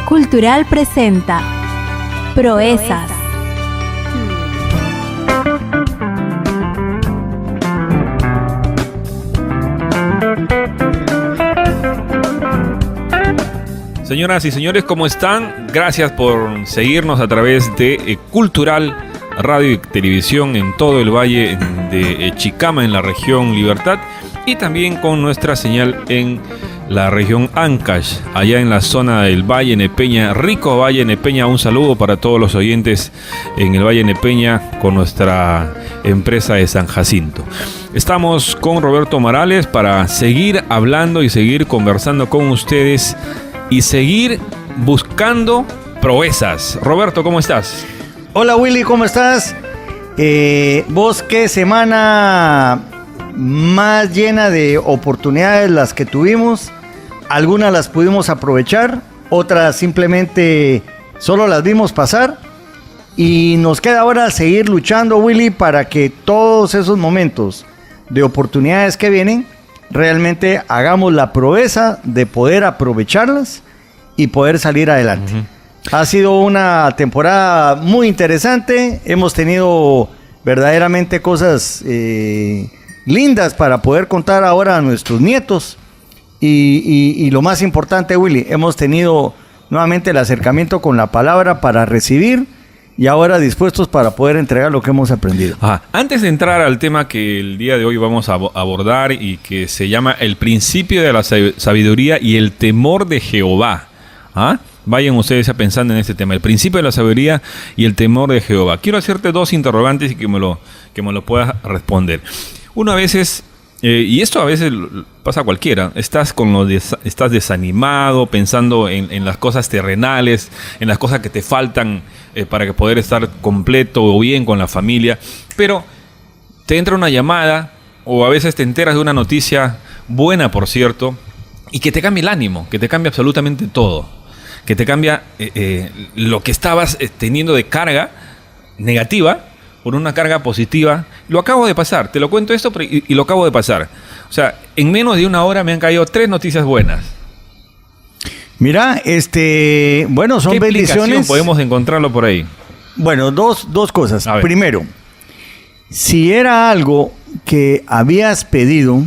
Cultural presenta Proezas. Señoras y señores, ¿cómo están? Gracias por seguirnos a través de Cultural Radio y Televisión en todo el valle de Chicama, en la región Libertad, y también con nuestra señal en la región Ancash, allá en la zona del Valle Nepeña, rico Valle Nepeña. Un saludo para todos los oyentes en el Valle Nepeña con nuestra empresa de San Jacinto. Estamos con Roberto Morales para seguir hablando y seguir conversando con ustedes y seguir buscando proezas. Roberto, ¿cómo estás? Hola Willy, ¿cómo estás? ¿Vos qué semana más llena de oportunidades las que tuvimos? Algunas las pudimos aprovechar, otras simplemente solo las vimos pasar. Y nos queda ahora seguir luchando, Willy, para que todos esos momentos de oportunidades que vienen, realmente hagamos la proeza de poder aprovecharlas y poder salir adelante. Ha sido una temporada muy interesante. Hemos tenido verdaderamente cosas lindas para poder contar ahora a nuestros nietos. Y lo más importante, Willy, hemos tenido nuevamente el acercamiento con la palabra para recibir y ahora dispuestos para poder entregar lo que hemos aprendido. Antes de entrar al tema que el día de hoy vamos a abordar y que se llama el principio de la sabiduría y el temor de Jehová. Vayan ustedes pensando en este tema, el principio de la sabiduría y el temor de Jehová. Quiero hacerte dos interrogantes y que me lo puedas responder. Uno, a veces, y esto a veces pasa a cualquiera, estás desanimado, pensando en las cosas terrenales, en las cosas que te faltan para que poder estar completo o bien con la familia, pero te entra una llamada o a veces te enteras de una noticia buena, por cierto, y que te cambia el ánimo, que te cambia absolutamente todo, que te cambia lo que estabas teniendo de carga negativa por una carga positiva. Lo acabo de pasar, te lo cuento esto y lo acabo de pasar. O sea, en menos de una hora me han caído 3 noticias buenas. Mira, bueno, son ¿Qué bendiciones. Podemos encontrarlo por ahí? Bueno, dos cosas. Primero, si era algo que habías pedido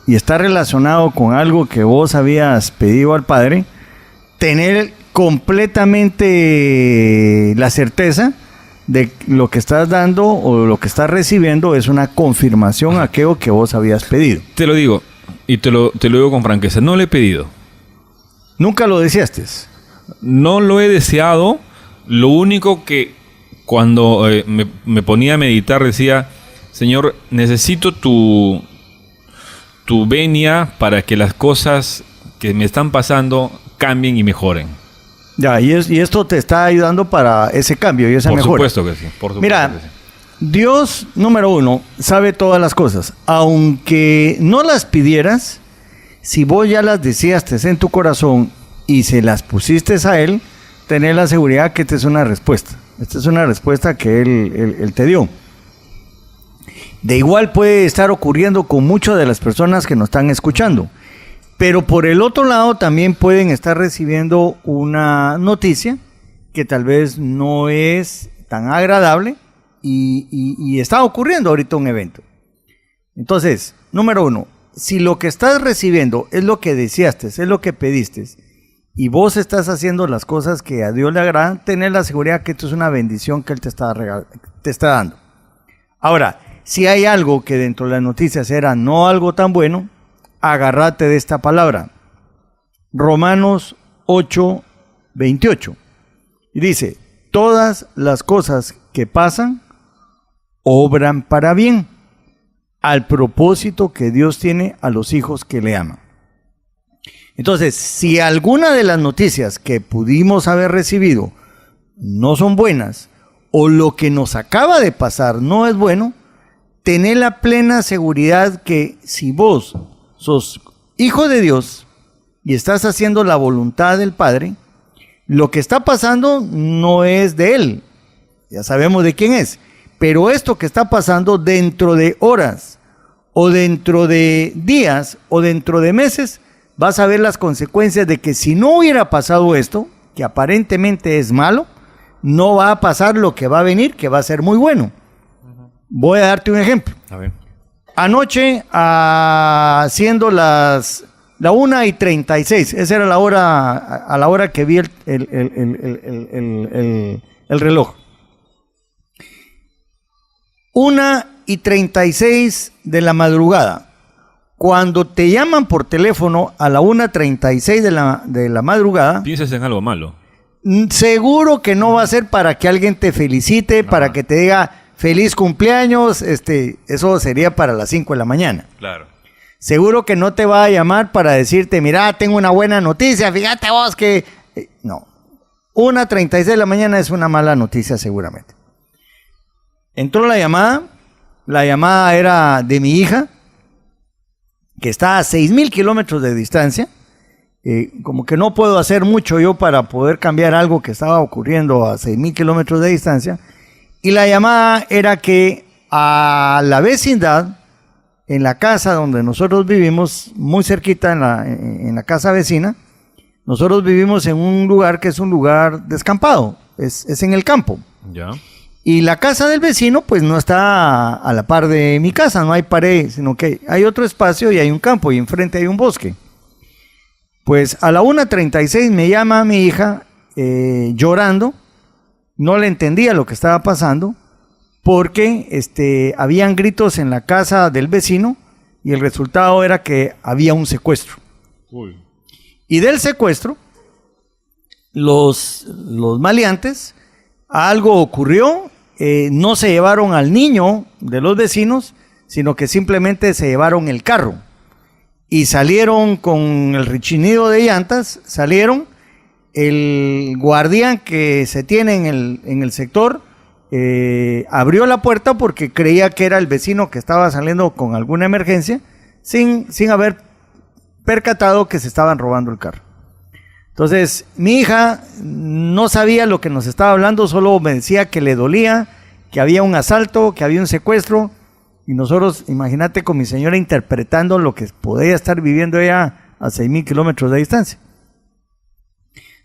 y está relacionado con algo que vos habías pedido al Padre, tener completamente la certeza de lo que estás dando o lo que estás recibiendo es una confirmación a aquello que vos habías pedido. Te lo digo, y te lo digo con franqueza, no lo he pedido. ¿Nunca lo deseaste? No lo he deseado. Lo único que cuando me ponía a meditar decía, Señor, necesito tu venia para que las cosas que me están pasando cambien y mejoren. Ya, y esto te está ayudando para ese cambio y esa mejora. Por supuesto que sí. Mira, que sí. Dios, número uno, sabe todas las cosas. Aunque no las pidieras, si vos ya las deseaste en tu corazón y se las pusiste a Él, tenés la seguridad que esta es una respuesta. Esta es una respuesta que Él te dio. De igual puede estar ocurriendo con muchas de las personas que nos están escuchando. Pero por el otro lado también pueden estar recibiendo una noticia que tal vez no es tan agradable y está ocurriendo ahorita un evento. Entonces, número uno, si lo que estás recibiendo es lo que deseaste, es lo que pediste, y vos estás haciendo las cosas que a Dios le agradan, tenés la seguridad que esto es una bendición que Él te está dando. Ahora, si hay algo que dentro de las noticias era no algo tan bueno, agárrate de esta palabra. Romanos 8:28. Y dice, todas las cosas que pasan obran para bien, al propósito que Dios tiene a los hijos que le aman. Entonces, si alguna de las noticias que pudimos haber recibido no son buenas, o lo que nos acaba de pasar no es bueno, tener la plena seguridad que si vos sos hijo de Dios y estás haciendo la voluntad del Padre, lo que está pasando no es de Él, ya sabemos de quién es, pero esto que está pasando dentro de horas o dentro de días o dentro de meses, vas a ver las consecuencias de que si no hubiera pasado esto, que aparentemente es malo, no va a pasar lo que va a venir, que va a ser muy bueno. Voy a darte un ejemplo. A ver. Anoche, siendo la 1:36, esa era la hora, a la hora que vi el reloj. 1:36 de la madrugada. Cuando te llaman por teléfono a la 1:36 de la madrugada, Piensas en algo malo. seguro que no va a ser para que alguien te felicite, No. para que te diga feliz cumpleaños, eso sería para las 5 de la mañana. Claro. Seguro que no te va a llamar para decirte, mira, tengo una buena noticia, fíjate vos que... No, 1:36 de la mañana es una mala noticia seguramente. Entró la llamada era de mi hija, que está a 6,000 kilómetros de distancia. Como que no puedo hacer mucho yo para poder cambiar algo que estaba ocurriendo a 6,000 kilómetros de distancia. Y la llamada era que a la vecindad, en la casa donde nosotros vivimos, muy cerquita en la casa vecina, nosotros vivimos en un lugar que es un lugar descampado, es en el campo. Ya. Y la casa del vecino pues no está a la par de mi casa, no hay pared, sino que hay otro espacio y hay un campo y enfrente hay un bosque. Pues a la 1:36 me llama mi hija llorando, no le entendía lo que estaba pasando, porque habían gritos en la casa del vecino y el resultado era que había un secuestro. Uy. Y del secuestro, los maleantes, algo ocurrió, no se llevaron al niño de los vecinos, sino que simplemente se llevaron el carro. Y salieron con el rechinido de llantas, salieron, el guardián que se tiene en el sector abrió la puerta porque creía que era el vecino que estaba saliendo con alguna emergencia, sin haber percatado que se estaban robando el carro. Entonces, mi hija no sabía lo que nos estaba hablando, solo me decía que le dolía, que había un asalto, que había un secuestro, y nosotros, imagínate con mi señora interpretando lo que podía estar viviendo ella a 6,000 kilómetros de distancia.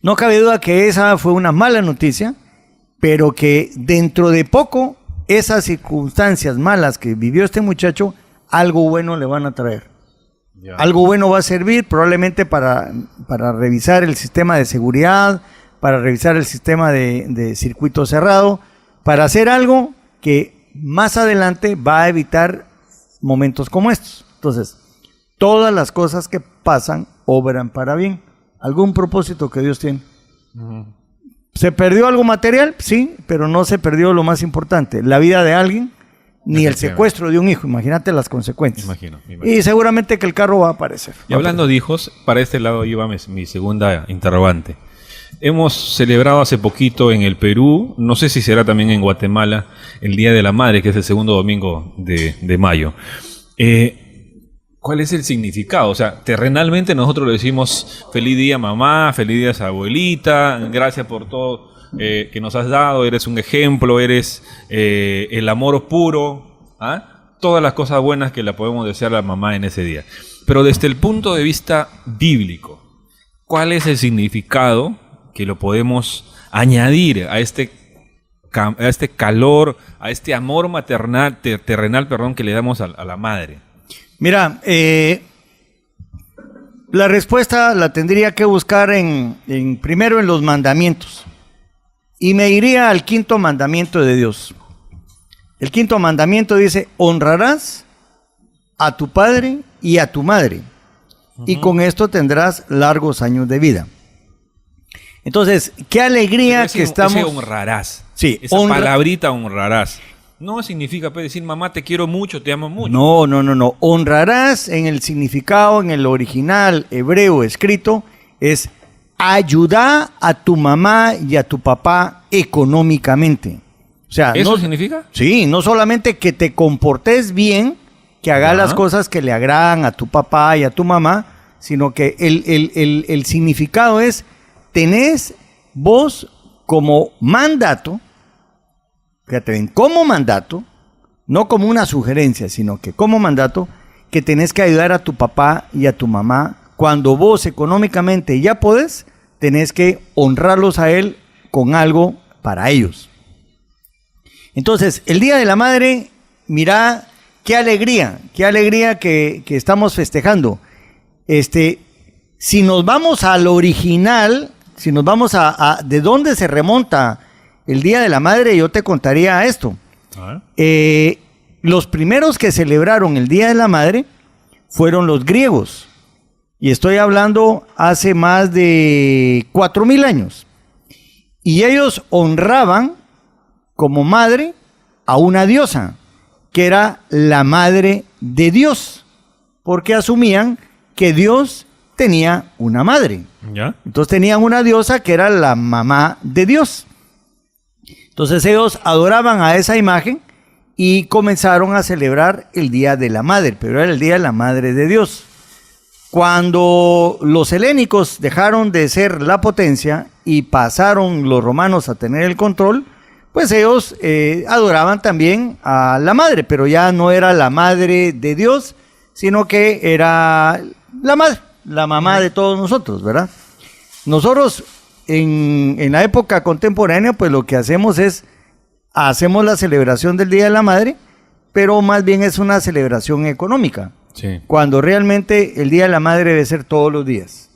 No cabe duda que esa fue una mala noticia, pero que dentro de poco, esas circunstancias malas que vivió este muchacho, algo bueno le van a traer. Ya. Algo bueno va a servir probablemente para revisar el sistema de seguridad, para revisar el sistema de circuito cerrado, para hacer algo que más adelante va a evitar momentos como estos. Entonces, todas las cosas que pasan obran para bien. Algún propósito que Dios tiene. ¿Se perdió algo material? Sí, pero no se perdió lo más importante, la vida de alguien, ni el secuestro de un hijo. Imagínate las consecuencias. Me imagino. Y seguramente que el carro va a aparecer. Y hablando de hijos, para este lado iba mi segunda interrogante. Hemos celebrado hace poquito en el Perú, no sé si será también en Guatemala, el Día de la Madre, que es el segundo domingo de mayo. ¿Cuál es el significado? O sea, terrenalmente nosotros le decimos feliz día mamá, feliz día abuelita, gracias por todo que nos has dado, eres un ejemplo, eres el amor puro, ¿ah? Todas las cosas buenas que le podemos desear a la mamá en ese día. Pero desde el punto de vista bíblico, ¿cuál es el significado que lo podemos añadir a este calor, a este amor maternal, terrenal, que le damos a la madre? Mira, la respuesta la tendría que buscar primero en los mandamientos. Y me iría al 5.º mandamiento de Dios. El 5.º mandamiento dice, honrarás a tu padre y a tu madre, y con esto tendrás largos años de vida. Entonces, qué alegría que estamos... Ese honrarás. Sí, esa palabrita honrarás. No significa pues, decir, mamá, te quiero mucho, te amo mucho. No. Honrarás en el significado, en el original hebreo escrito, es ayudar a tu mamá y a tu papá económicamente. O sea, ¿eso significa? Sí, no solamente que te comportes bien, que hagas las cosas que le agradan a tu papá y a tu mamá, sino que el significado es, tenés vos como mandato, fíjate bien, como mandato, no como una sugerencia, sino que como mandato, que tenés que ayudar a tu papá y a tu mamá. Cuando vos económicamente ya podés, tenés que honrarlos a Él con algo para ellos. Entonces, el Día de la Madre, mira, qué alegría que estamos festejando. Si nos vamos al original, si nos vamos a de dónde se remonta el Día de la Madre, yo te contaría esto. Los primeros que celebraron el Día de la Madre fueron los griegos. Y estoy hablando hace más de 4,000 años. Y ellos honraban como madre a una diosa, que era la madre de Dios, porque asumían que Dios tenía una madre. ¿Ya? Entonces tenían una diosa que era la mamá de Dios. Entonces ellos adoraban a esa imagen y comenzaron a celebrar el Día de la Madre, pero era el Día de la Madre de Dios. Cuando los helénicos dejaron de ser la potencia y pasaron los romanos a tener el control, pues ellos adoraban también a la madre, pero ya no era la madre de Dios, sino que era la madre, la mamá de todos nosotros, ¿verdad? Nosotros en la época contemporánea, pues lo que hacemos hacemos la celebración del Día de la Madre, pero más bien es una celebración económica. Sí. Cuando realmente el Día de la Madre debe ser todos los días.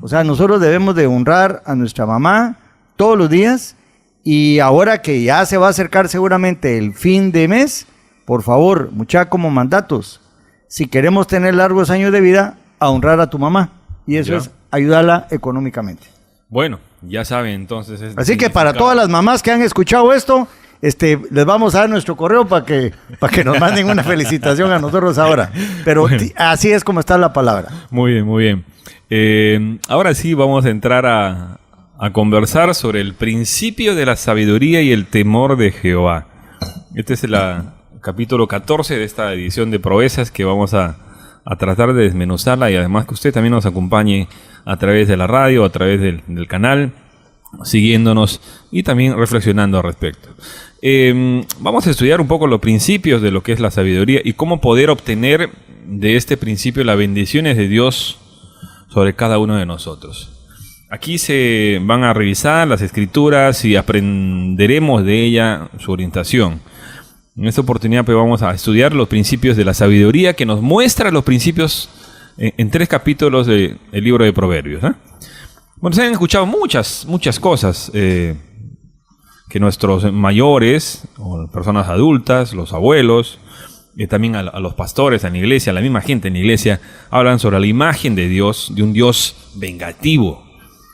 O sea, nosotros debemos de honrar a nuestra mamá todos los días, y ahora que ya se va a acercar seguramente el fin de mes, por favor, mucha como mandatos, si queremos tener largos años de vida, a honrar a tu mamá, y eso es ayudarla económicamente. Bueno, ya saben entonces. Así que para todas las mamás que han escuchado esto, les vamos a dar nuestro correo para que nos manden una felicitación a nosotros ahora. Pero bueno, así es como está la palabra. Muy bien, muy bien. Ahora sí vamos a entrar a conversar sobre el principio de la sabiduría y el temor de Jehová. Este es el capítulo 14 de esta edición de Proezas, que vamos a tratar de desmenuzarla, y además que usted también nos acompañe a través de la radio, a través del canal, siguiéndonos y también reflexionando al respecto. Vamos a estudiar un poco los principios de lo que es la sabiduría y cómo poder obtener de este principio las bendiciones de Dios sobre cada uno de nosotros. Aquí se van a revisar las escrituras y aprenderemos de ella su orientación. En esta oportunidad pues vamos a estudiar los principios de la sabiduría, que nos muestra los principios en 3 capítulos del libro de Proverbios. Bueno, se han escuchado muchas cosas que nuestros mayores, o personas adultas, los abuelos, también a los pastores en la iglesia, a la misma gente en la iglesia, hablan sobre la imagen de Dios, de un Dios vengativo.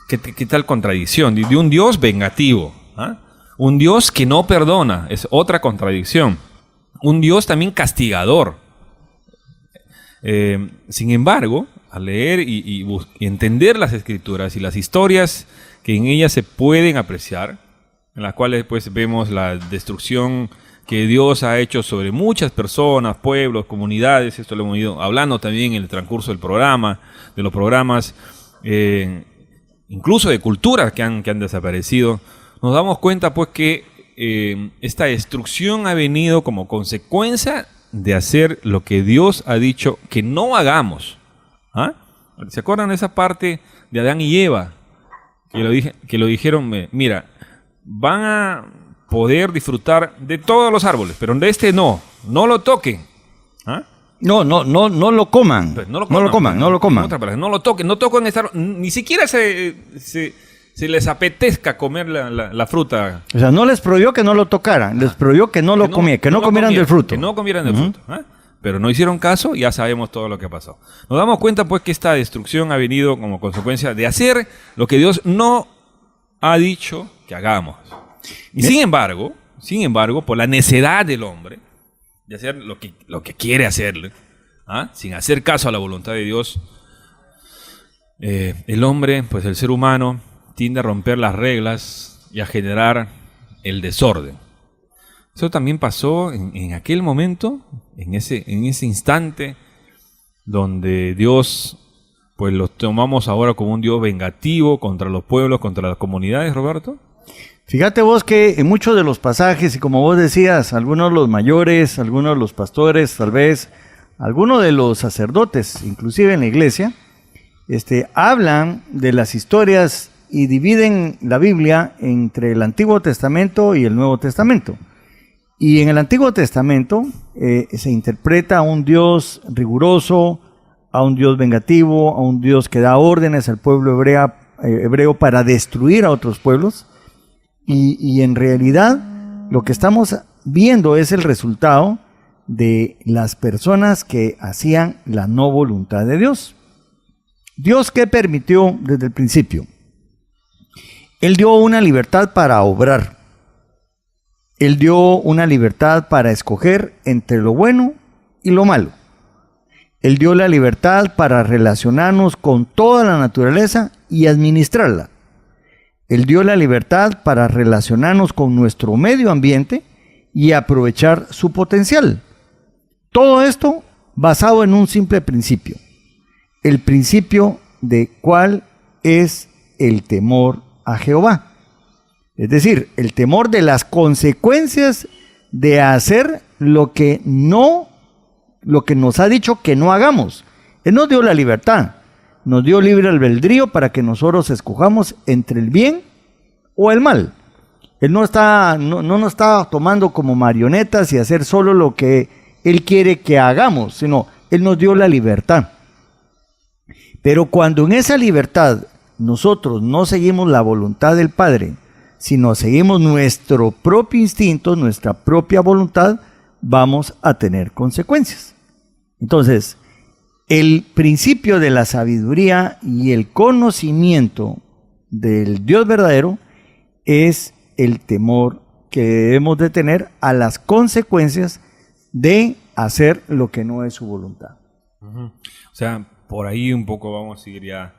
¿Qué tal contradicción? De un Dios vengativo. Un Dios que no perdona, es otra contradicción. Un Dios también castigador. Sin embargo, al leer y entender las escrituras y las historias que en ellas se pueden apreciar, en las cuales pues vemos la destrucción que Dios ha hecho sobre muchas personas, pueblos, comunidades. Esto lo hemos ido hablando también en el transcurso del programa, de los programas, incluso de culturas que han desaparecido. Nos damos cuenta pues que esta destrucción ha venido como consecuencia de hacer lo que Dios ha dicho que no hagamos. ¿Se acuerdan de esa parte de Adán y Eva? Que lo dijeron, mira, van a poder disfrutar de todos los árboles, pero de este no lo toquen. No lo coman. Pues no lo coman. No lo toquen, no toquen esta, ni siquiera se les apetezca comer la fruta. O sea, no les prohibió que no lo tocaran, les prohibió que no lo comieran, que no comieran del fruto. Que no comieran del fruto. Pero no hicieron caso, ya sabemos todo lo que pasó. Nos damos cuenta pues que esta destrucción ha venido como consecuencia de hacer lo que Dios no ha dicho que hagamos. Y sin embargo, por la necedad del hombre de hacer lo que quiere hacerle, sin hacer caso a la voluntad de Dios, el hombre, pues el ser humano, tiende a romper las reglas y a generar el desorden. Eso también pasó en aquel momento, en ese instante, donde Dios, pues lo tomamos ahora como un Dios vengativo contra los pueblos, contra las comunidades, Roberto. Fíjate vos que en muchos de los pasajes, y como vos decías, algunos de los mayores, algunos de los pastores, tal vez, algunos de los sacerdotes, inclusive en la iglesia, hablan de las historias y dividen la Biblia entre el Antiguo Testamento y el Nuevo Testamento. Y en el Antiguo Testamento se interpreta a un Dios riguroso, a un Dios vengativo, a un Dios que da órdenes al pueblo hebreo para destruir a otros pueblos. Y en realidad lo que estamos viendo es el resultado de las personas que hacían la no voluntad de Dios. Dios, ¿qué permitió desde el principio? Él dio una libertad para obrar. Él dio una libertad para escoger entre lo bueno y lo malo. Él dio la libertad para relacionarnos con toda la naturaleza y administrarla. Él dio la libertad para relacionarnos con nuestro medio ambiente y aprovechar su potencial. Todo esto basado en un simple principio. El principio de cuál es el temor a Jehová. Es decir, el temor de las consecuencias de hacer lo que nos ha dicho que no hagamos. Él nos dio la libertad, nos dio libre albedrío para que nosotros escojamos entre el bien o el mal. Él no nos está tomando como marionetas y hacer solo lo que Él quiere que hagamos, sino Él nos dio la libertad. Pero cuando en esa libertad nosotros no seguimos la voluntad del Padre, sino seguimos nuestro propio instinto, nuestra propia voluntad, vamos a tener consecuencias. Entonces, el principio de la sabiduría y el conocimiento del Dios verdadero es el temor que debemos de tener a las consecuencias de hacer lo que no es su voluntad. O sea, por ahí un poco vamos a ir ya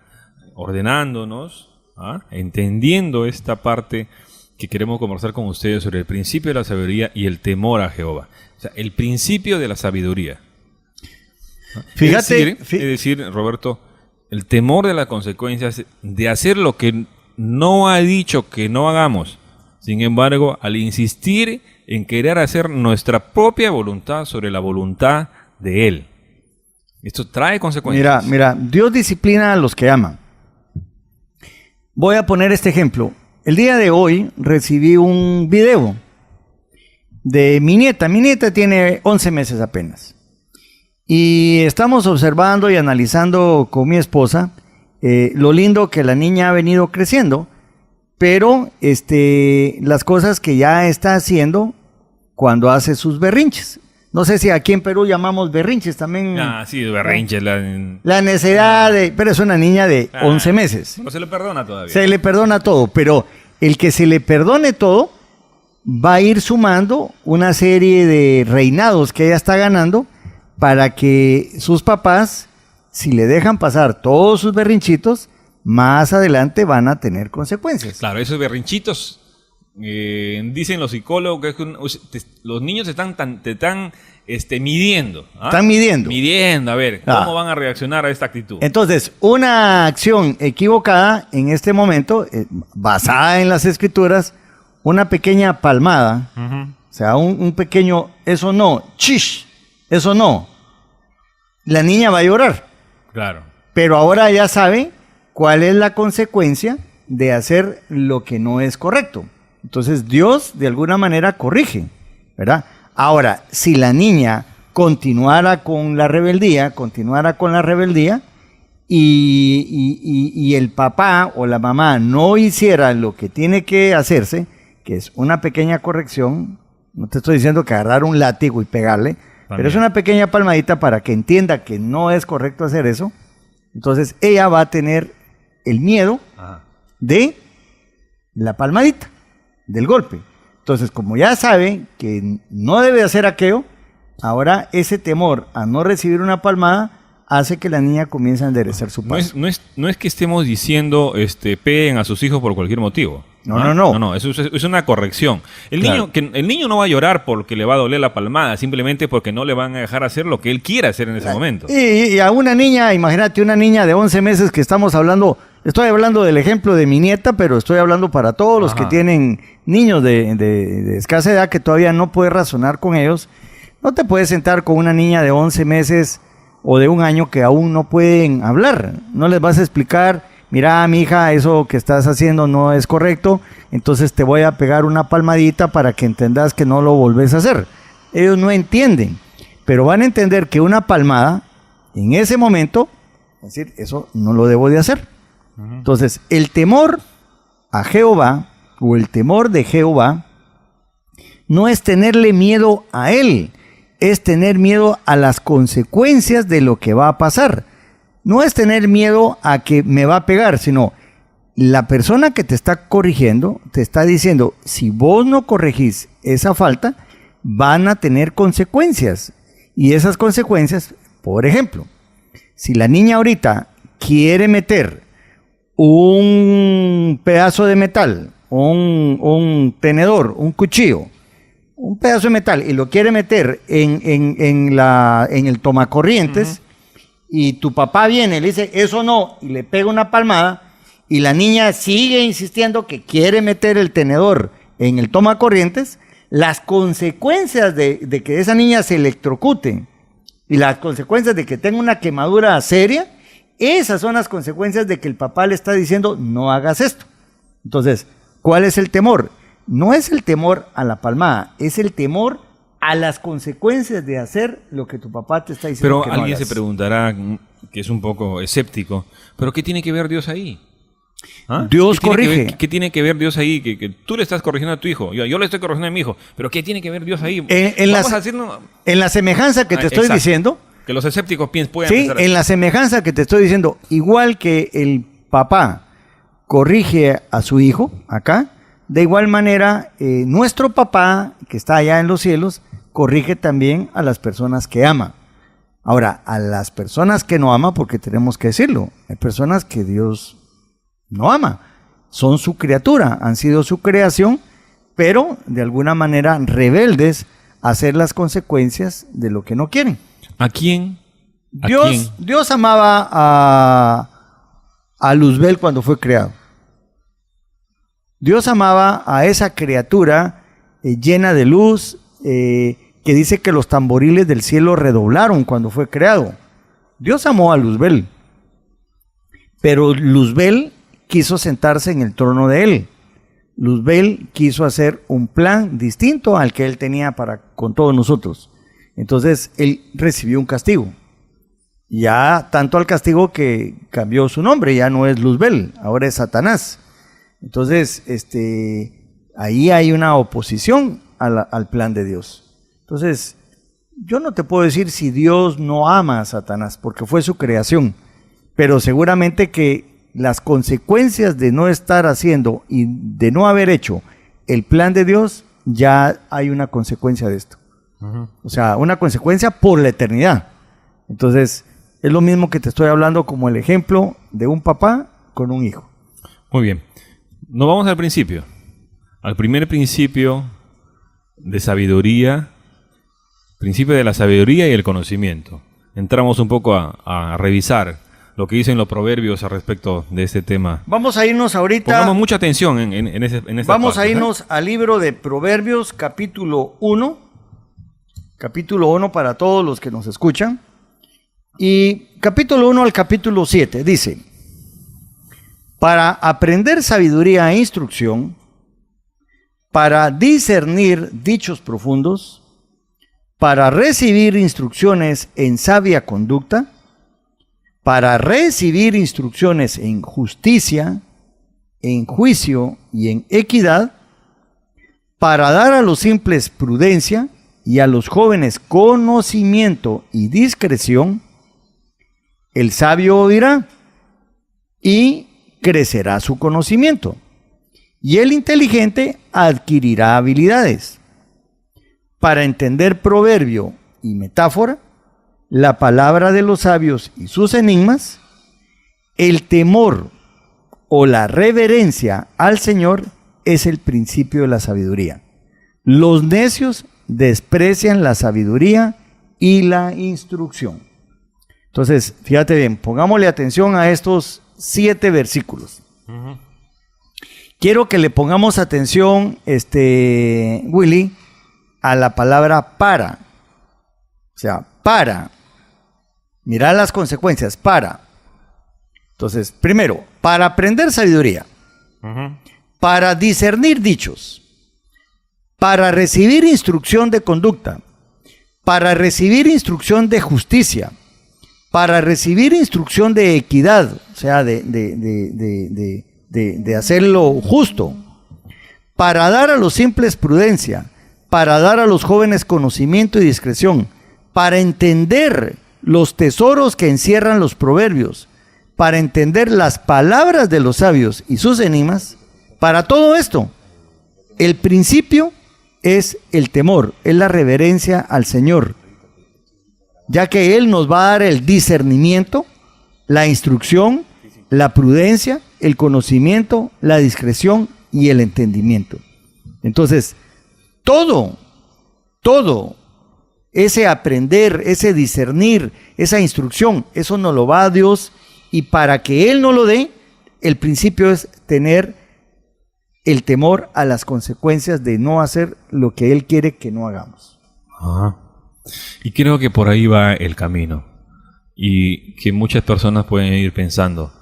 ordenándonos, entendiendo esta parte que queremos conversar con ustedes sobre el principio de la sabiduría y el temor a Jehová. O sea, el principio de la sabiduría. Fíjate, es decir, Roberto, el temor de las consecuencias de hacer lo que no ha dicho que no hagamos. Sin embargo, al insistir en querer hacer nuestra propia voluntad sobre la voluntad de Él. Esto trae consecuencias. Mira, Dios disciplina a los que aman. Voy a poner este ejemplo. El día de hoy recibí un video de mi nieta. Mi nieta tiene 11 meses apenas. Y estamos observando y analizando con mi esposa lo lindo que la niña ha venido creciendo, pero las cosas que ya está haciendo cuando hace sus berrinches. No sé si aquí en Perú llamamos berrinches también. Sí, berrinches. La necesidad pero es una niña de 11 meses. No se le perdona todavía. Se le perdona todo, pero el que se le perdone todo va a ir sumando una serie de reinados que ella está ganando para que sus papás, si le dejan pasar todos sus berrinchitos, más adelante van a tener consecuencias. Claro, esos berrinchitos, dicen los psicólogos que los niños te están midiendo. Están midiendo. Midiendo, a ver, ¿cómo van a reaccionar a esta actitud? Entonces, una acción equivocada en este momento, basada en las escrituras, una pequeña palmada, o sea, un pequeño, eso no, chish, eso no. La niña va a llorar. Claro. Pero ahora ya sabe cuál es la consecuencia de hacer lo que no es correcto. Entonces Dios de alguna manera corrige, ¿verdad? Ahora, si la niña continuara con la rebeldía y el papá o la mamá no hiciera lo que tiene que hacerse, que es una pequeña corrección, no te estoy diciendo que agarrar un látigo y pegarle, pero es una pequeña palmadita para que entienda que no es correcto hacer eso. Entonces ella va a tener el miedo de la palmadita, del golpe. Entonces, como ya sabe que no debe hacer aquello, ahora ese temor a no recibir una palmada hace que la niña comience a enderezar su paso. No es que estemos diciendo peguen a sus hijos por cualquier motivo. No, eso es una corrección. El niño no va a llorar porque le va a doler la palmada, simplemente porque no le van a dejar hacer lo que él quiera hacer en ese momento. Y a una niña, imagínate una niña de 11 meses que estamos hablando, estoy hablando del ejemplo de mi nieta, pero estoy hablando para todos los que tienen niños de escasa edad que todavía no puedes razonar con ellos. No te puedes sentar con una niña de 11 meses o de un año que aún no pueden hablar. No les vas a explicar mira, mi hija, eso que estás haciendo no es correcto, entonces te voy a pegar una palmadita para que entendas que no lo volvés a hacer. Ellos no entienden, pero van a entender que una palmada, en ese momento, es decir, eso no lo debo de hacer. Entonces, el temor a Jehová, o el temor de Jehová, no es tenerle miedo a él, es tener miedo a las consecuencias de lo que va a pasar. No es tener miedo a que me va a pegar, sino la persona que te está corrigiendo te está diciendo, si vos no corregís esa falta, van a tener consecuencias. Y esas consecuencias, por ejemplo, si la niña ahorita quiere meter un pedazo de metal, un tenedor, un cuchillo, un pedazo de metal, y lo quiere meter en el tomacorrientes, y tu papá viene y le dice, eso no, y le pega una palmada, y la niña sigue insistiendo que quiere meter el tenedor en el tomacorrientes, las consecuencias de que esa niña se electrocute y las consecuencias de que tenga una quemadura seria, esas son las consecuencias de que el papá le está diciendo no hagas esto. Entonces, ¿cuál es el temor? No es el temor a la palmada, es el temor a las consecuencias de hacer lo que tu papá te está diciendo. Pero que no alguien hagas. se preguntará, que es un poco escéptico, ¿pero qué tiene que ver Dios ahí? ¿Ah? Dios ¿Qué tiene que corrige. ver- ¿Qué tiene que ver Dios ahí? Que tú le estás corrigiendo a tu hijo, yo le estoy corrigiendo a mi hijo, pero ¿qué tiene que ver Dios ahí? Vamos a decirnos En la semejanza que te estoy exacto. diciendo, que los escépticos puedan sí, pensar en la semejanza que te estoy diciendo, igual que el papá corrige a su hijo acá, de igual manera nuestro papá que está allá en los cielos corrige también a las personas que ama. Ahora, a las personas que no ama, porque tenemos que decirlo, hay personas que Dios no ama, son su criatura, han sido su creación, pero de alguna manera rebeldes a hacer las consecuencias de lo que no quieren. ¿A quién? ¿A quién? Dios amaba a Luzbel cuando fue creado. Dios amaba a esa criatura llena de luz, que dice que los tamboriles del cielo redoblaron cuando fue creado. Dios amó a Luzbel, pero Luzbel quiso sentarse en el trono de él. Luzbel quiso hacer un plan distinto al que él tenía con todos nosotros. Entonces él recibió un castigo. Ya tanto al castigo que cambió su nombre, ya no es Luzbel, ahora es Satanás. Entonces, ahí hay una oposición al plan de Dios. Entonces, yo no te puedo decir si Dios no ama a Satanás, porque fue su creación, pero seguramente que las consecuencias de no estar haciendo y de no haber hecho el plan de Dios, ya hay una consecuencia de esto. O sea, una consecuencia por la eternidad. Entonces, es lo mismo que te estoy hablando como el ejemplo de un papá con un hijo. Muy bien. Nos vamos al principio. Al primer principio de sabiduría, principio de la sabiduría y el conocimiento. Entramos un poco a revisar lo que dicen los proverbios al respecto de este tema. Vamos a irnos ahorita. Pongamos mucha atención en esta Vamos parte, a irnos al libro de Proverbios, capítulo 1. Capítulo 1 para todos los que nos escuchan. Y capítulo 1 al capítulo 7 dice: para aprender sabiduría e instrucción, para discernir dichos profundos, para recibir instrucciones en sabia conducta, para recibir instrucciones en justicia, en juicio y en equidad, para dar a los simples prudencia y a los jóvenes conocimiento y discreción, el sabio oirá y crecerá su conocimiento, y el inteligente adquirirá habilidades. Para entender proverbio y metáfora, la palabra de los sabios y sus enigmas, el temor o la reverencia al Señor es el principio de la sabiduría. Los necios desprecian la sabiduría y la instrucción. Entonces, fíjate bien, pongámosle atención a estos 7 versículos. Quiero que le pongamos atención, Willy, a la palabra para. O sea, para. Mirá las consecuencias, para. Entonces, primero, para aprender sabiduría, para discernir dichos, para recibir instrucción de conducta, para recibir instrucción de justicia, para recibir instrucción de equidad, o sea, de hacerlo justo, para dar a los simples prudencia, para dar a los jóvenes conocimiento y discreción, para entender los tesoros que encierran los proverbios, para entender las palabras de los sabios y sus enigmas. Para todo esto, el principio es el temor, es la reverencia al Señor, ya que Él nos va a dar el discernimiento, la instrucción, la prudencia, el conocimiento, la discreción y el entendimiento. Entonces, todo ese aprender, ese discernir, esa instrucción, eso nos lo va a Dios, y para que Él nos lo dé, el principio es tener el temor a las consecuencias de no hacer lo que Él quiere que no hagamos. Y creo que por ahí va el camino, y que muchas personas pueden ir pensando,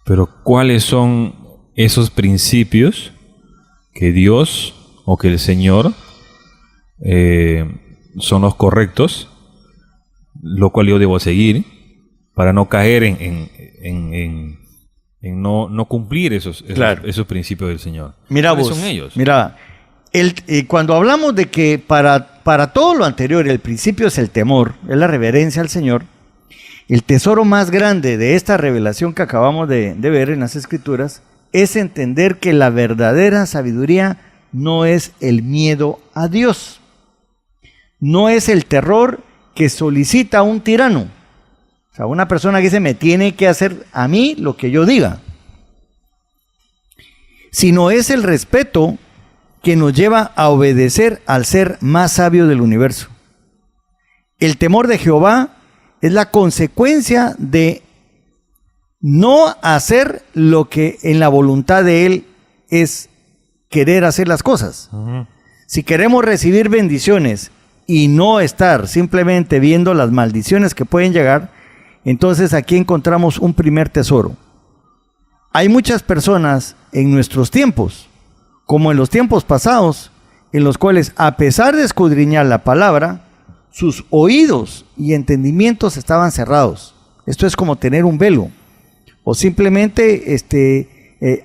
pero ¿cuáles son esos principios que Dios o que el Señor son los correctos, lo cual yo debo seguir para no caer en no cumplir esos principios del Señor? Mira ¿Cuáles vos, son ellos? mira, cuando hablamos de que para todo lo anterior el principio es el temor, es la reverencia al Señor, el tesoro más grande de esta revelación que acabamos de ver en las Escrituras es entender que la verdadera sabiduría no es el miedo a Dios, no es el terror que solicita un tirano, o sea, una persona que dice me tiene que hacer a mí lo que yo diga, sino es el respeto que nos lleva a obedecer al ser más sabio del universo. El temor de Jehová es la consecuencia de no hacer lo que en la voluntad de Él es querer hacer las cosas. Si queremos recibir bendiciones y no estar simplemente viendo las maldiciones que pueden llegar, entonces aquí encontramos un primer tesoro. Hay muchas personas en nuestros tiempos, como en los tiempos pasados, en los cuales, a pesar de escudriñar la palabra, sus oídos y entendimientos estaban cerrados. Esto es como tener un velo, o simplemente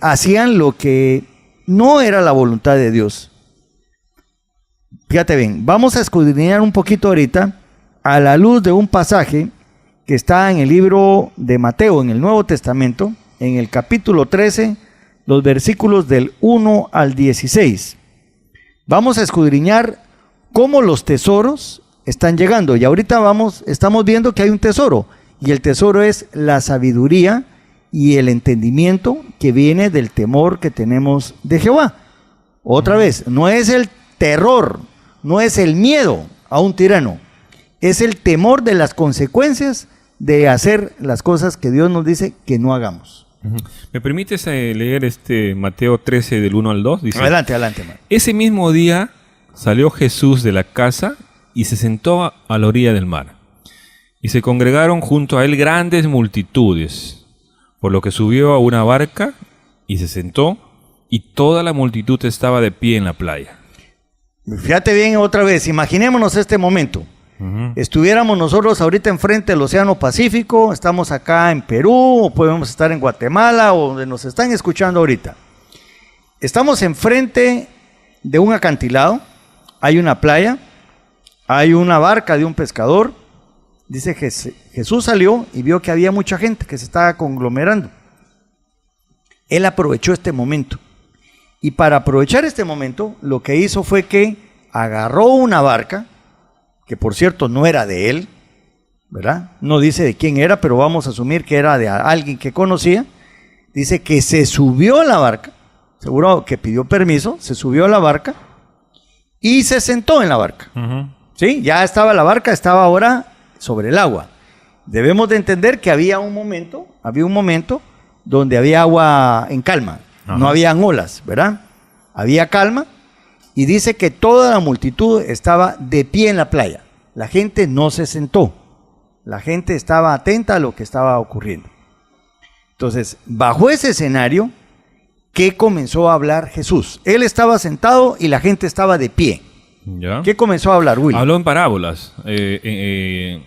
hacían lo que no era la voluntad de Dios. Fíjate bien, vamos a escudriñar un poquito ahorita a la luz de un pasaje que está en el libro de Mateo, en el Nuevo Testamento, en el capítulo 13, los versículos del 1 al 16. Vamos a escudriñar cómo los tesoros están llegando. Y ahorita estamos viendo que hay un tesoro. Y el tesoro es la sabiduría y el entendimiento que viene del temor que tenemos de Jehová. Otra vez, no es el terror, no es el miedo a un tirano. Es el temor de las consecuencias de hacer las cosas que Dios nos dice que no hagamos. ¿Me permites leer Mateo 13 del 1 al 2? Dice, adelante, man. Ese mismo día salió Jesús de la casa y se sentó a la orilla del mar. Y se congregaron junto a él grandes multitudes, por lo que subió a una barca y se sentó, y toda la multitud estaba de pie en la playa. Fíjate bien otra vez, imaginémonos este momento. Estuviéramos nosotros ahorita enfrente del Océano Pacífico, estamos acá en Perú, o podemos estar en Guatemala, o donde nos están escuchando ahorita. Estamos enfrente de un acantilado, hay una playa, hay una barca de un pescador. Dice que Jesús salió y vio que había mucha gente que se estaba conglomerando. Él aprovechó este momento. Y para aprovechar este momento, lo que hizo fue que agarró una barca, que por cierto no era de él, ¿verdad? No dice de quién era, pero vamos a asumir que era de alguien que conocía. Dice que se subió a la barca, seguro que pidió permiso, se subió a la barca y se sentó en la barca. ¿Sí? Ya estaba la barca, estaba ahora sobre el agua. Debemos de entender que había un momento donde había agua en calma, no habían olas, ¿verdad? Había calma. Y dice que toda la multitud estaba de pie en la playa. La gente no se sentó. La gente estaba atenta a lo que estaba ocurriendo. Entonces, bajo ese escenario, ¿qué comenzó a hablar Jesús? Él estaba sentado y la gente estaba de pie. ¿Ya? ¿Qué comenzó a hablar, Willy? Habló en parábolas. Les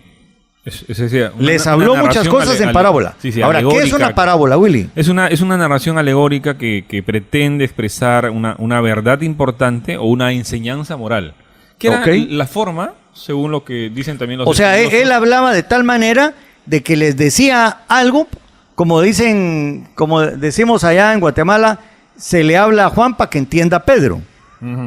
habló muchas cosas en parábola. Sí, Ahora, ¿qué es una parábola, Willy? Es una narración alegórica que pretende expresar una verdad importante o una enseñanza moral. Que era la forma, según lo que dicen también los... O sea, él hablaba de tal manera de que les decía algo, como decimos allá en Guatemala, se le habla a Juan para que entienda a Pedro.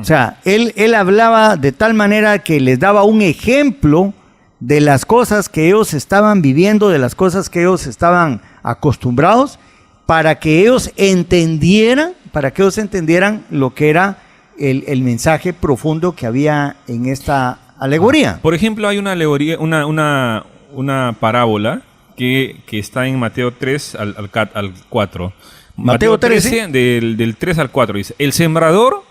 O sea, él hablaba de tal manera que les daba un ejemplo de las cosas que ellos estaban viviendo, de las cosas que ellos estaban acostumbrados, para que ellos entendieran lo que era el mensaje profundo que había en esta alegoría. Por ejemplo, hay una alegoría, una parábola que está en Mateo 3 al 4. Mateo 13, del 3 al 4, dice: el sembrador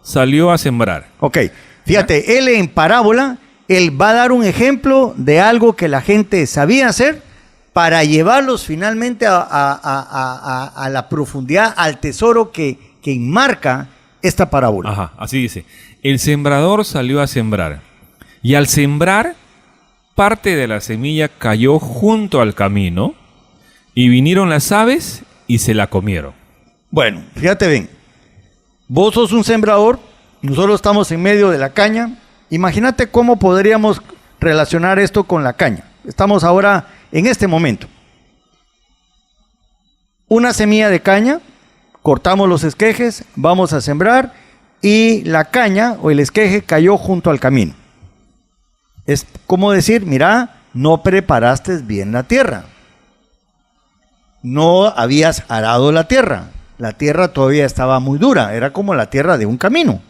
salió a sembrar. Ok, fíjate, él en parábola, él va a dar un ejemplo de algo que la gente sabía hacer para llevarlos finalmente a la profundidad, al tesoro que enmarca esta parábola. Ajá, así dice: el sembrador salió a sembrar, y al sembrar, parte de la semilla cayó junto al camino, y vinieron las aves y se la comieron. Bueno, fíjate bien. Vos sos un sembrador, nosotros estamos en medio de la caña. Imagínate cómo podríamos relacionar esto con la caña. Estamos ahora en este momento. Una semilla de caña, cortamos los esquejes, vamos a sembrar y la caña o el esqueje cayó junto al camino. Es como decir, mira, no preparaste bien la tierra. No habías arado la tierra. La tierra todavía estaba muy dura, era como la tierra de un camino.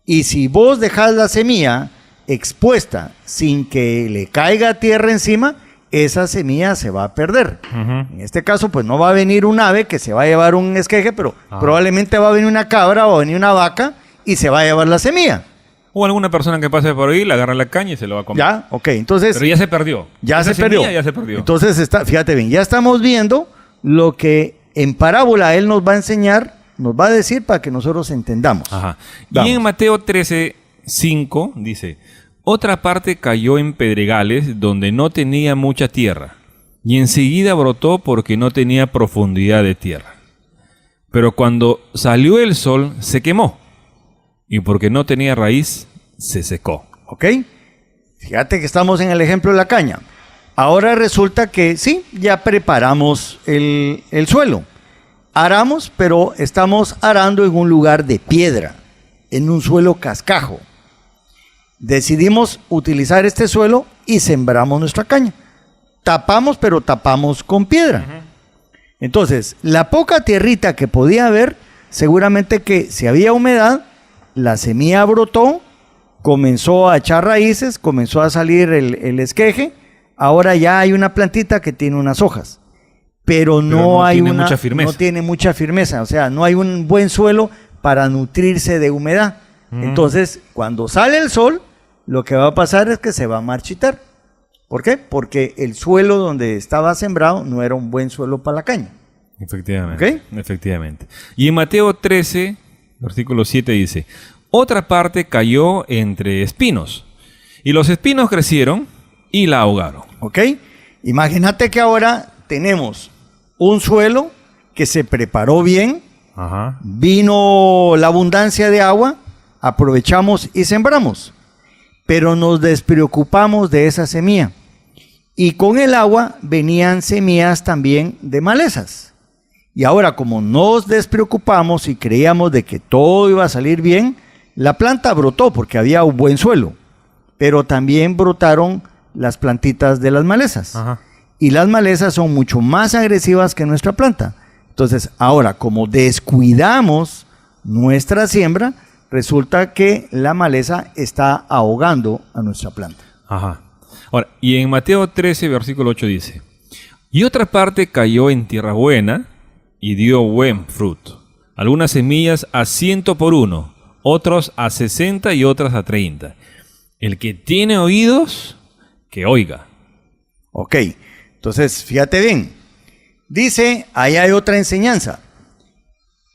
Y si vos dejás la semilla expuesta sin que le caiga tierra encima, esa semilla se va a perder. En este caso, pues no va a venir un ave que se va a llevar un esqueje, pero probablemente va a venir una cabra o va a venir una vaca y se va a llevar la semilla. O alguna persona que pase por ahí, le agarra la caña y se lo va a comer. Ya, ok, entonces... Pero ya se perdió. Ya Esa se perdió. Ya se perdió. Entonces, fíjate bien, ya estamos viendo lo que en parábola él nos va a enseñar, nos va a decir para que nosotros entendamos. Ajá. Vamos. Y en Mateo 13:5 dice: otra parte cayó en pedregales donde no tenía mucha tierra, y enseguida brotó porque no tenía profundidad de tierra. Pero cuando salió el sol se quemó, y porque no tenía raíz se secó. ¿Ok? Fíjate que estamos en el ejemplo de la caña. Ahora resulta que sí, ya preparamos el suelo. Aramos, pero estamos arando en un lugar de piedra, en un suelo cascajo. Decidimos utilizar este suelo y sembramos nuestra caña. Tapamos, pero tapamos con piedra. Entonces, la poca tierrita que podía haber, seguramente que si había humedad, la semilla brotó, comenzó a echar raíces, comenzó a salir el esqueje. Ahora ya hay una plantita que tiene unas hojas, pero no tiene mucha firmeza, o sea, no hay un buen suelo para nutrirse de humedad. Entonces, cuando sale el sol, lo que va a pasar es que se va a marchitar. ¿Por qué? Porque el suelo donde estaba sembrado no era un buen suelo para la caña. Efectivamente. ¿Okay? Efectivamente. Y en Mateo 13, versículo 7 dice: otra parte cayó entre espinos, y los espinos crecieron y la ahogaron. ¿Ok? Imagínate que ahora tenemos un suelo que se preparó bien, vino la abundancia de agua, aprovechamos y sembramos, pero nos despreocupamos de esa semilla. Y con el agua venían semillas también de malezas. Y ahora, como nos despreocupamos y creíamos de que todo iba a salir bien, la planta brotó porque había un buen suelo, pero también brotaron las plantitas de las malezas. Y las malezas son mucho más agresivas que nuestra planta. Entonces, ahora, como descuidamos nuestra siembra, resulta que la maleza está ahogando a nuestra planta. Ahora, y en Mateo 13, versículo 8 dice: y otra parte cayó en tierra buena y dio buen fruto. Algunas semillas a 100 por uno, otros a 60 y otras a 30. El que tiene oídos, que oiga. Ok, entonces fíjate bien. Dice, ahí hay otra enseñanza.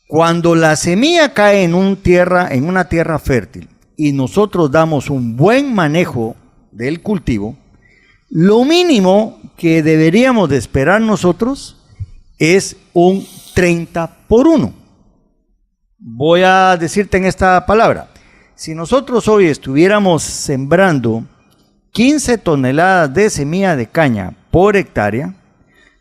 Cuando la semilla cae en una tierra fértil y nosotros damos un buen manejo del cultivo, lo mínimo que deberíamos de esperar nosotros es un 30-1. Voy a decirte en esta palabra. Si nosotros hoy estuviéramos sembrando 15 toneladas de semilla de caña por hectárea,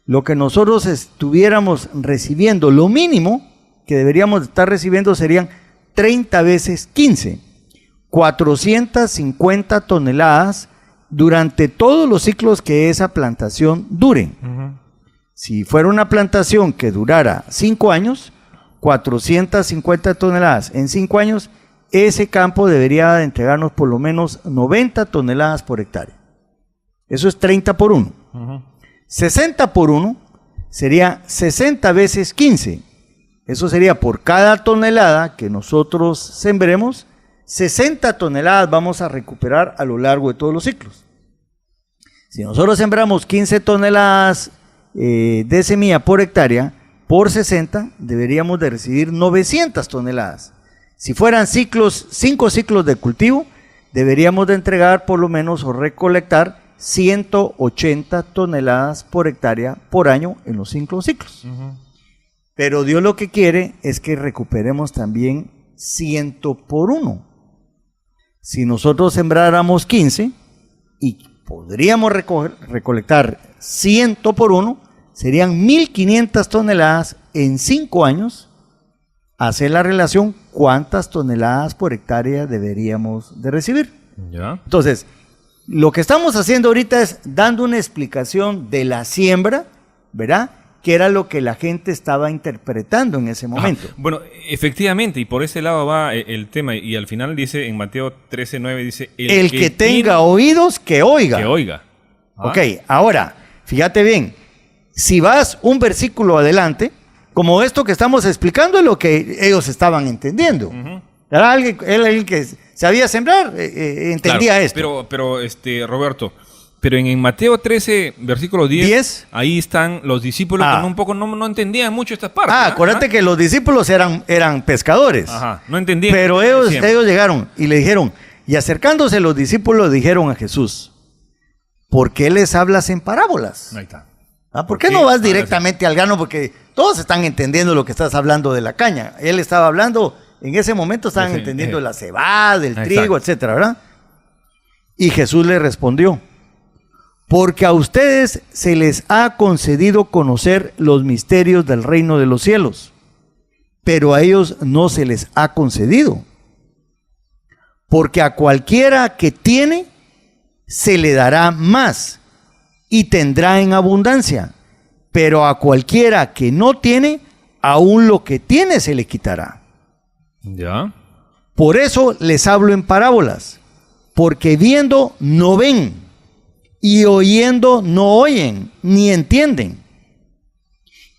lo que nosotros estuviéramos recibiendo, lo mínimo que deberíamos estar recibiendo serían 30 veces 15, 450 toneladas durante todos los ciclos que esa plantación dure. Si fuera una plantación que durara 5 años, 450 toneladas en 5 años, ese campo debería de entregarnos por lo menos 90 toneladas por hectárea. Eso es 30-1. 60-1 sería 60 veces 15. Eso sería por cada tonelada que nosotros sembremos, 60 toneladas vamos a recuperar a lo largo de todos los ciclos. Si nosotros sembramos 15 toneladas de semilla por hectárea, por 60 deberíamos de recibir 900 toneladas. Si fueran 5 ciclos de cultivo, deberíamos de entregar por lo menos o recolectar 180 toneladas por hectárea por año en los 5 ciclos. Pero Dios lo que quiere es que recuperemos también 100-1. Si nosotros sembráramos 15 y podríamos recolectar 100-1, serían 1.500 toneladas en 5 años. Hacer la relación, ¿cuántas toneladas por hectárea deberíamos de recibir? ¿Ya? Entonces, lo que estamos haciendo ahorita es dando una explicación de la siembra, ¿verdad? Que era lo que la gente estaba interpretando en ese momento. Bueno, efectivamente, y por ese lado va el tema, y al final dice, en Mateo 13:9 dice, el que tenga oídos, que oiga. Que oiga. Ok, ahora, fíjate bien, si vas un versículo adelante, como esto que estamos explicando es lo que ellos estaban entendiendo. Era alguien que sabía sembrar, entendía claro, esto. Pero Roberto, pero en Mateo 13, versículo 10, ahí están los discípulos que un poco no entendían mucho estas partes. Acuérdate que los discípulos eran pescadores. No entendían. Pero ellos llegaron y le dijeron, y acercándose los discípulos dijeron a Jesús, ¿por qué les hablas en parábolas? Ahí está. ¿Por qué no vas directamente al grano? Porque todos están entendiendo lo que estás hablando de la caña. Él estaba hablando, en ese momento estaban entendiendo la cebada, del trigo, etcétera, ¿verdad? Y Jesús le respondió, porque a ustedes se les ha concedido conocer los misterios del reino de los cielos, pero a ellos no se les ha concedido. Porque a cualquiera que tiene, se le dará más y tendrá en abundancia, pero a cualquiera que no tiene, aún lo que tiene se le quitará. ¿Ya? Por eso les hablo en parábolas, porque viendo no ven, y oyendo no oyen, ni entienden.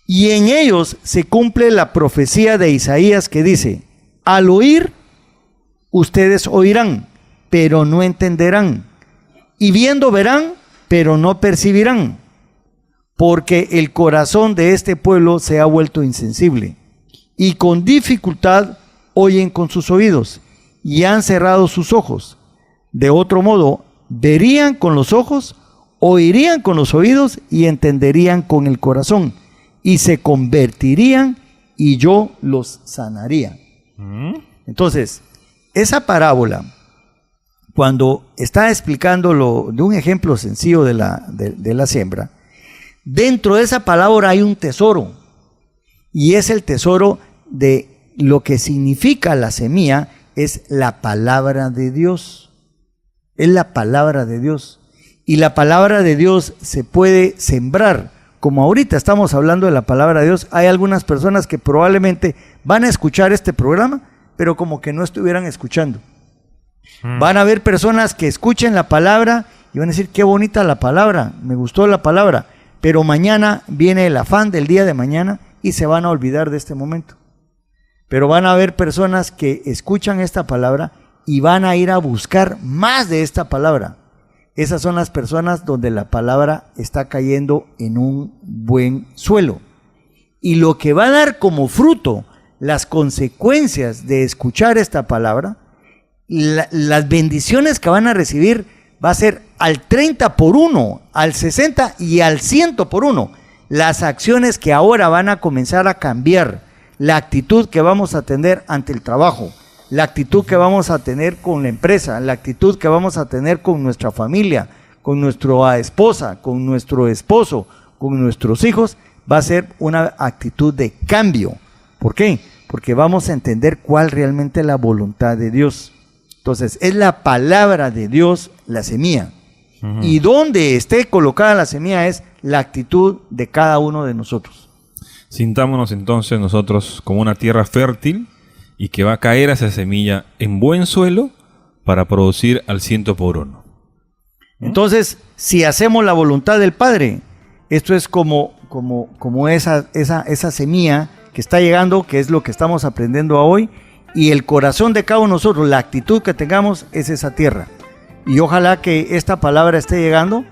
Y en ellos se cumple la profecía de Isaías que dice, al oír, ustedes oirán, pero no entenderán, y viendo verán, pero no percibirán, porque el corazón de este pueblo se ha vuelto insensible, y con dificultad oyen con sus oídos, y han cerrado sus ojos. De otro modo, verían con los ojos, oirían con los oídos, y entenderían con el corazón, y se convertirían, y yo los sanaría. Entonces, esa parábola, cuando está explicándolo de un ejemplo sencillo de la siembra, dentro de esa palabra hay un tesoro, y es el tesoro de lo que significa la semilla, es la palabra de Dios. Es la palabra de Dios. Y la palabra de Dios se puede sembrar. Como ahorita estamos hablando de la palabra de Dios, hay algunas personas que probablemente van a escuchar este programa, pero como que no estuvieran escuchando. Van a haber personas que escuchen la palabra y van a decir, qué bonita la palabra, me gustó la palabra, pero mañana viene el afán del día de mañana y se van a olvidar de este momento. Pero van a haber personas que escuchan esta palabra y van a ir a buscar más de esta palabra. Esas son las personas donde la palabra está cayendo en un buen suelo. Y lo que va a dar como fruto las consecuencias de escuchar esta palabra, las bendiciones que van a recibir va a ser al 30 por 1, al 60 y al 100 por 1. Las acciones que ahora van a comenzar a cambiar, la actitud que vamos a tener ante el trabajo, la actitud que vamos a tener con la empresa, la actitud que vamos a tener con nuestra familia, con nuestra esposa, con nuestro esposo, con nuestros hijos, va a ser una actitud de cambio. ¿Por qué? Porque vamos a entender cuál realmente es la voluntad de Dios. Entonces, es la palabra de Dios la semilla. Y donde esté colocada la semilla es la actitud de cada uno de nosotros. Sintámonos entonces nosotros como una tierra fértil y que va a caer esa semilla en buen suelo para producir al 100 por 1. Entonces, si hacemos la voluntad del Padre, esto es como esa semilla que está llegando, que es lo que estamos aprendiendo hoy, y el corazón de cada uno de nosotros, la actitud que tengamos es esa tierra. Y ojalá que esta palabra esté llegando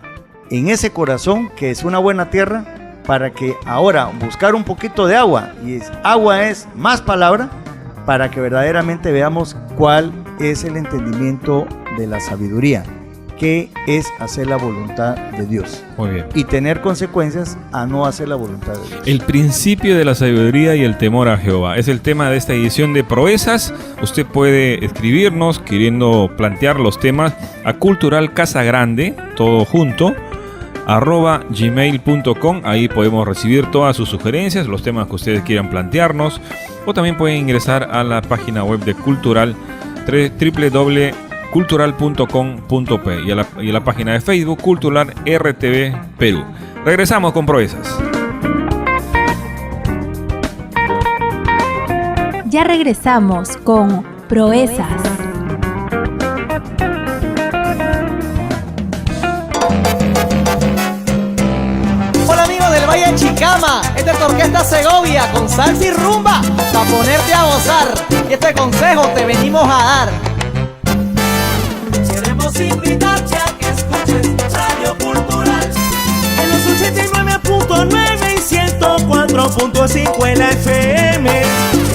en ese corazón, que es una buena tierra, para que ahora buscar un poquito de agua, y agua es más palabra, para que verdaderamente veamos cuál es el entendimiento de la sabiduría, que es hacer la voluntad de Dios. Muy bien. Y tener consecuencias a no hacer la voluntad de Dios. El principio de la sabiduría y el temor a Jehová es el tema de esta edición de Proezas. Usted puede escribirnos queriendo plantear los temas a Cultural Casa Grande, todo junto, @gmail.com. Ahí podemos recibir todas sus sugerencias, los temas que ustedes quieran plantearnos, o también pueden ingresar a la página web de Cultural, www.cultural.com.p, y a la página de Facebook Cultural RTV Perú. Regresamos con Proezas. Ya regresamos con Proezas. Hola amigos del Valle de Chicama, esta es tu orquesta Segovia con salsa y rumba para ponerte a gozar. Y este consejo te venimos a dar. Queremos invitarte a que escuches Radio Cultural en los 89.9 y 104.5 en la FM.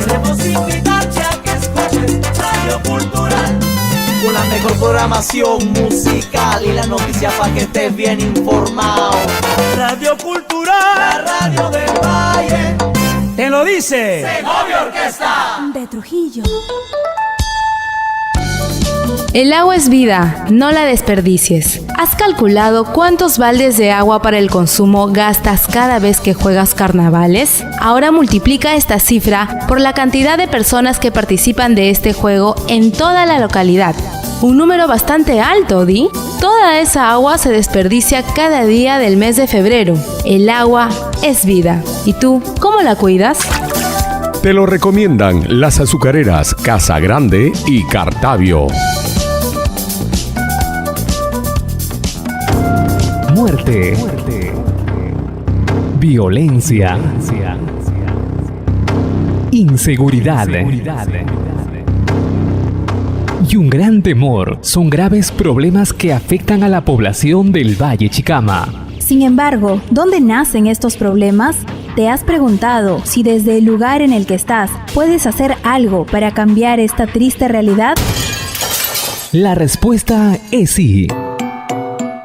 Queremos invitarte a que escuches Radio Cultural con la mejor programación musical y la noticia para que estés bien informado. Radio Cultural, la radio del Valle, te lo dice Segovia Orquesta De Trujillo. El agua es vida, no la desperdicies. ¿Has calculado cuántos baldes de agua para el consumo gastas cada vez que juegas carnavales? Ahora multiplica esta cifra por la cantidad de personas que participan de este juego en toda la localidad. Un número bastante alto, ¿di? Toda esa agua se desperdicia cada día del mes de febrero. El agua es vida. ¿Y tú, cómo la cuidas? Te lo recomiendan las azucareras Casa Grande y Cartavio. Muerte. Violencia. Inseguridad. Y un gran temor son graves problemas que afectan a la población del Valle Chicama. Sin embargo, ¿dónde nacen estos problemas? ¿Te has preguntado si desde el lugar en el que estás puedes hacer algo para cambiar esta triste realidad? La respuesta es sí.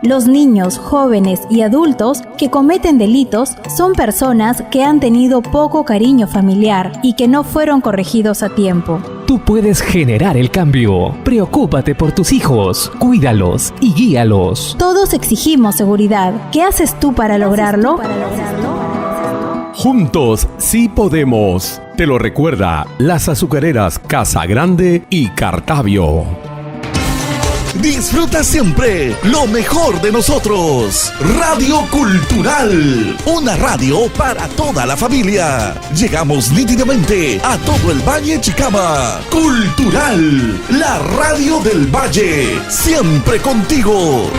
Los niños, jóvenes y adultos que cometen delitos son personas que han tenido poco cariño familiar y que no fueron corregidos a tiempo. Tú puedes generar el cambio. Preocúpate por tus hijos, cuídalos y guíalos. Todos exigimos seguridad. ¿Qué haces tú para lograrlo? Juntos sí podemos. Te lo recuerda las azucareras Casa Grande y Cartavio. Disfruta siempre lo mejor de nosotros. Radio Cultural, una radio para toda la familia. Llegamos nítidamente a todo el Valle Chicama. Cultural, la radio del Valle, siempre contigo.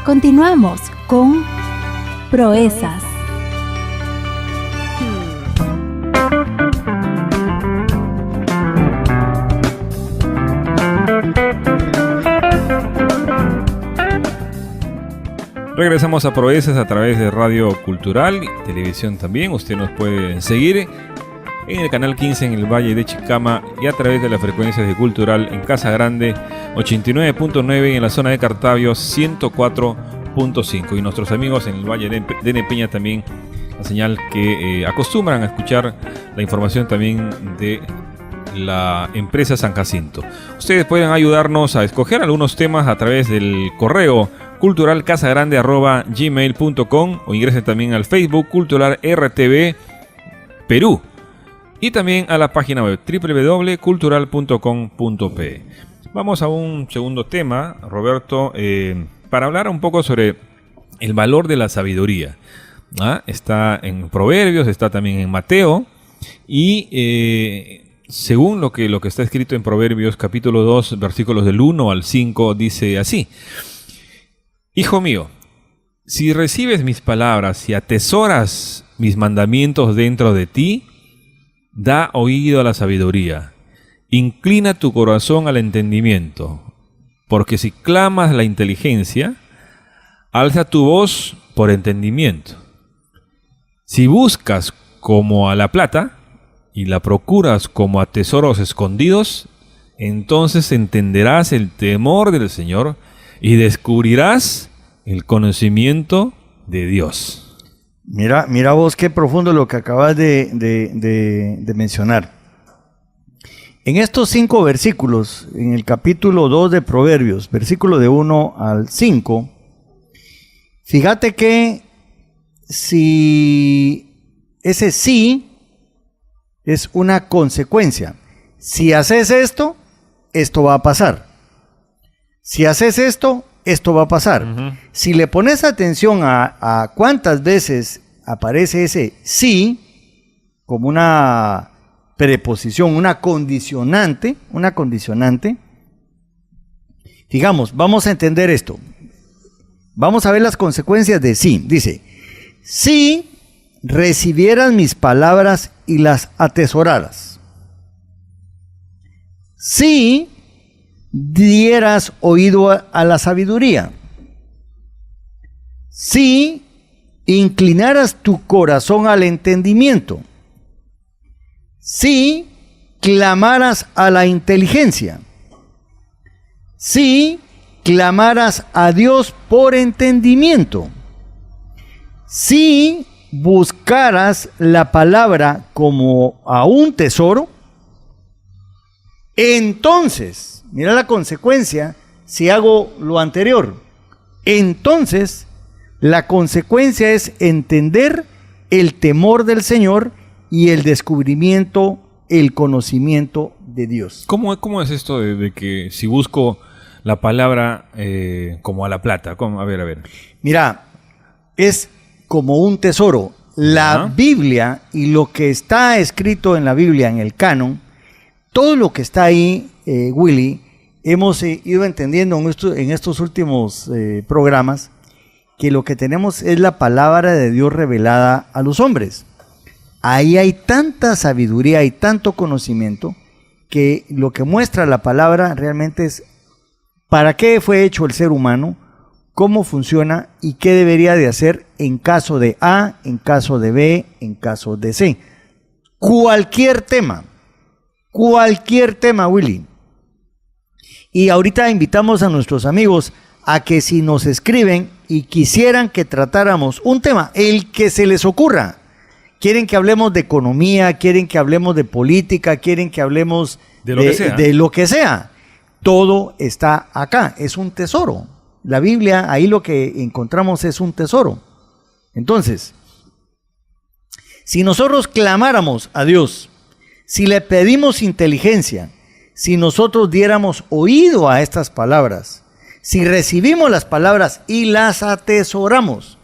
Continuamos con Proezas. Regresamos a Proezas a través de Radio Cultural y televisión también. Usted nos puede seguir en el canal 15 en el Valle de Chicama y a través de las frecuencias de Cultural en Casa Grande 89.9 y en la zona de Cartavio 104.5. Y nuestros amigos en el Valle de Nepeña también, la señal que acostumbran a escuchar la información también de la empresa San Jacinto. Ustedes pueden ayudarnos a escoger algunos temas a través del correo culturalcasagrande@gmail.com o ingresen también al Facebook Cultural RTV Perú y también a la página web www.cultural.com.pe. Vamos a un segundo tema, Roberto, para hablar un poco sobre el valor de la sabiduría. Está en Proverbios, está también en Mateo y según lo que está escrito en Proverbios capítulo 2 versículos del 1 al 5 dice así: Hijo mío, si recibes mis palabras y atesoras mis mandamientos dentro de ti, da oído a la sabiduría, inclina tu corazón al entendimiento, porque si clamas la inteligencia, alza tu voz por entendimiento. Si buscas como a la plata y la procuras como a tesoros escondidos, entonces entenderás el temor del Señor y descubrirás el conocimiento de Dios. Mira vos qué profundo lo que acabas de mencionar. En estos 5 versículos, en el capítulo 2 de Proverbios, versículo de 1 al 5, fíjate que si ese sí es una consecuencia. Si haces esto, esto va a pasar. Si haces esto, esto va a pasar. Uh-huh. Si le pones atención a cuántas veces aparece ese sí como una preposición, una condicionante, digamos, vamos a entender esto. Vamos a ver las consecuencias de sí. Dice, si recibieras mis palabras y las atesoraras, si dieras oído a la sabiduría, si inclinaras tu corazón al entendimiento, si clamaras a la inteligencia, si clamaras a Dios por entendimiento, si buscaras la palabra como a un tesoro, entonces, mira la consecuencia si hago lo anterior. Entonces, la consecuencia es entender el temor del Señor y el descubrimiento, el conocimiento de Dios. ¿Cómo es esto de que si busco la palabra como a la plata? ¿Cómo? A ver. Mira, es como un tesoro. La Biblia y lo que está escrito en la Biblia, en el canon, todo lo que está ahí, Willy, hemos ido entendiendo en estos últimos programas que lo que tenemos es la palabra de Dios revelada a los hombres. Ahí hay tanta sabiduría, hay tanto conocimiento, que lo que muestra la palabra realmente es para qué fue hecho el ser humano, cómo funciona y qué debería de hacer en caso de A, en caso de B, en caso de C. Cualquier tema, Willy. Y ahorita invitamos a nuestros amigos a que si nos escriben y quisieran que tratáramos un tema, el que se les ocurra, quieren que hablemos de economía, quieren que hablemos de política, quieren que hablemos de lo que sea, todo está acá, es un tesoro. La Biblia, ahí lo que encontramos es un tesoro. Entonces, si nosotros clamáramos a Dios, si le pedimos inteligencia, si nosotros diéramos oído a estas palabras, si recibimos las palabras y las atesoramos,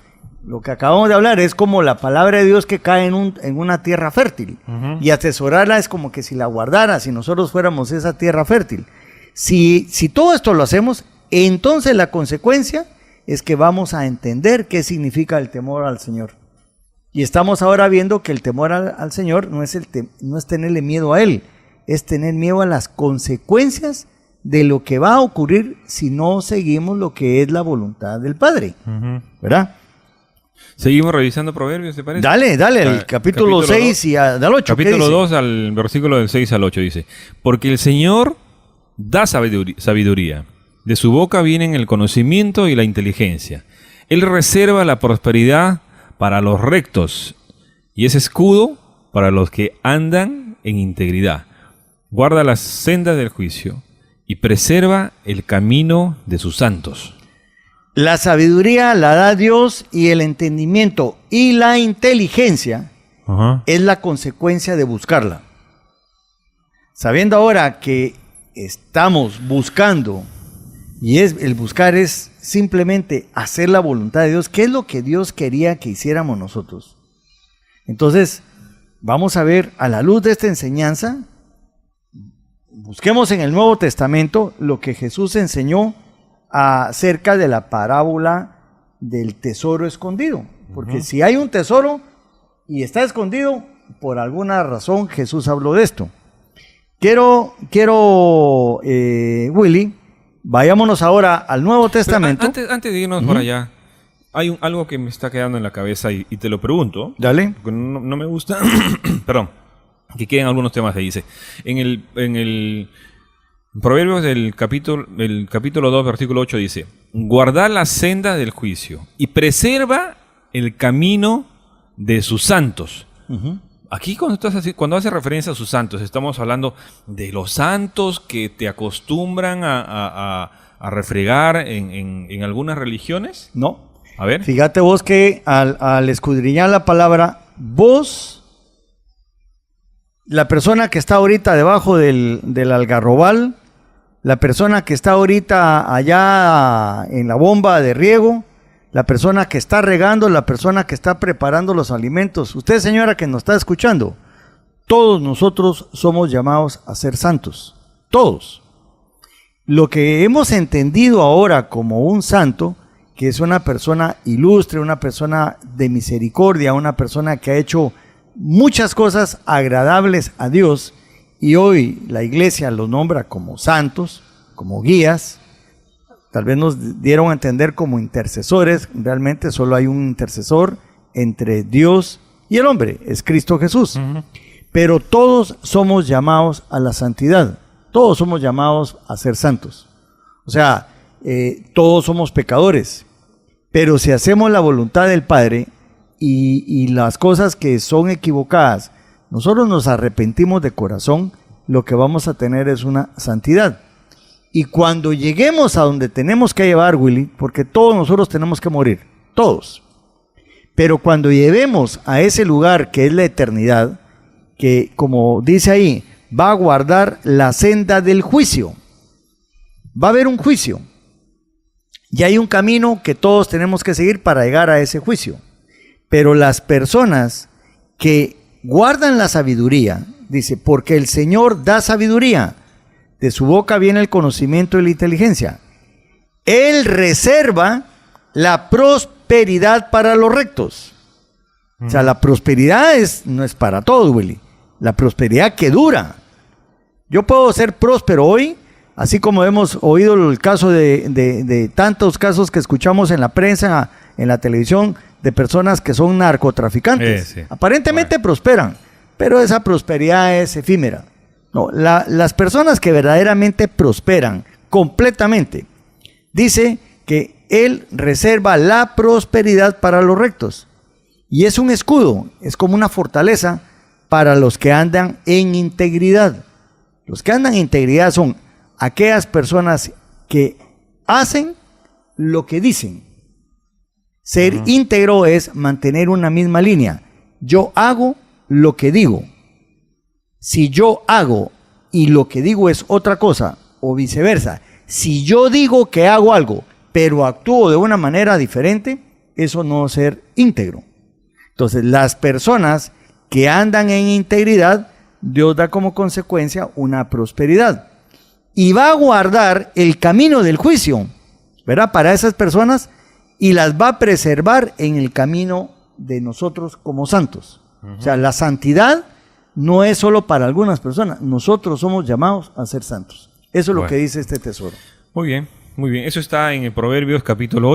lo que acabamos de hablar es como la palabra de Dios que cae en una tierra fértil. Uh-huh. Y atesorarla es como que si la guardara, si nosotros fuéramos esa tierra fértil. Si todo esto lo hacemos, entonces la consecuencia es que vamos a entender qué significa el temor al Señor. Y estamos ahora viendo que el temor al Señor no es tenerle miedo a Él, es tener miedo a las consecuencias de lo que va a ocurrir si no seguimos lo que es la voluntad del Padre, ¿verdad? Seguimos revisando Proverbios, ¿te parece? Dale, el capítulo 6 y al 8. Capítulo 2 al versículo del 6 al 8 dice: Porque el Señor da sabiduría, de su boca vienen el conocimiento y la inteligencia. Él reserva la prosperidad para los rectos y es escudo para los que andan en integridad. Guarda las sendas del juicio y preserva el camino de sus santos. La sabiduría la da Dios y el entendimiento y la inteligencia es la consecuencia de buscarla. Sabiendo ahora que estamos buscando, y el buscar es simplemente hacer la voluntad de Dios, ¿qué es lo que Dios quería que hiciéramos nosotros? Entonces, vamos a ver a la luz de esta enseñanza, busquemos en el Nuevo Testamento lo que Jesús enseñó acerca de la parábola del tesoro escondido. Porque si hay un tesoro y está escondido, por alguna razón Jesús habló de esto. Quiero Willy, vayámonos ahora al Nuevo Testamento. Antes de irnos por allá, hay algo que me está quedando en la cabeza y te lo pregunto. Dale. Porque no me gusta, perdón, que queden algunos temas ahí. Dice, en el Proverbios del capítulo 2, versículo 8 dice: guardar la senda del juicio y preserva el camino de sus santos. Aquí cuando hace referencia a sus santos, estamos hablando de los santos que te acostumbran a refregar en algunas religiones. No. A ver. Fíjate vos que al escudriñar la palabra, vos, la persona que está ahorita debajo del algarrobal, la persona que está ahorita allá en la bomba de riego, la persona que está regando, la persona que está preparando los alimentos, usted, señora, que nos está escuchando, todos nosotros somos llamados a ser santos, todos. Lo que hemos entendido ahora como un santo, que es una persona ilustre, una persona de misericordia, una persona que ha hecho muchas cosas agradables a Dios, y hoy la iglesia los nombra como santos, como guías. Tal vez nos dieron a entender como intercesores. Realmente solo hay un intercesor entre Dios y el hombre, es Cristo Jesús. Pero todos somos llamados a la santidad, todos somos llamados a ser santos. O sea, todos somos pecadores, pero si hacemos la voluntad del Padre y las cosas que son equivocadas, nosotros nos arrepentimos de corazón, lo que vamos a tener es una santidad. Y cuando lleguemos a donde tenemos que llevar, Willy, porque todos nosotros tenemos que morir, todos. Pero cuando lleguemos a ese lugar que es la eternidad, que como dice ahí, va a guardar la senda del juicio. Va a haber un juicio. Y hay un camino que todos tenemos que seguir para llegar a ese juicio. Pero las personas que guardan la sabiduría, dice, porque el Señor da sabiduría, de su boca viene el conocimiento y la inteligencia. Él reserva la prosperidad para los rectos. O sea, la prosperidad no es para todos, Willy. La prosperidad que dura. Yo puedo ser próspero hoy, así como hemos oído el caso de tantos casos que escuchamos en la prensa, en la televisión, de personas que son narcotraficantes. Sí. Aparentemente prosperan, pero esa prosperidad es efímera. No, las personas que verdaderamente prosperan completamente, dice que Él reserva la prosperidad para los rectos. Y es un escudo, es como una fortaleza para los que andan en integridad. Los que andan en integridad son aquellas personas que hacen lo que dicen. Ser íntegro es mantener una misma línea. Yo hago lo que digo. Si yo hago y lo que digo es otra cosa, o viceversa, si yo digo que hago algo, pero actúo de una manera diferente, eso no es ser íntegro. Entonces, las personas que andan en integridad, Dios da como consecuencia una prosperidad. Y va a guardar el camino del juicio, ¿verdad? Para esas personas, y las va a preservar en el camino de nosotros como santos. O sea, la santidad no es solo para algunas personas, nosotros somos llamados a ser santos. Eso es lo Bueno. que dice este tesoro. Muy bien, muy bien. Eso está en el Proverbios capítulo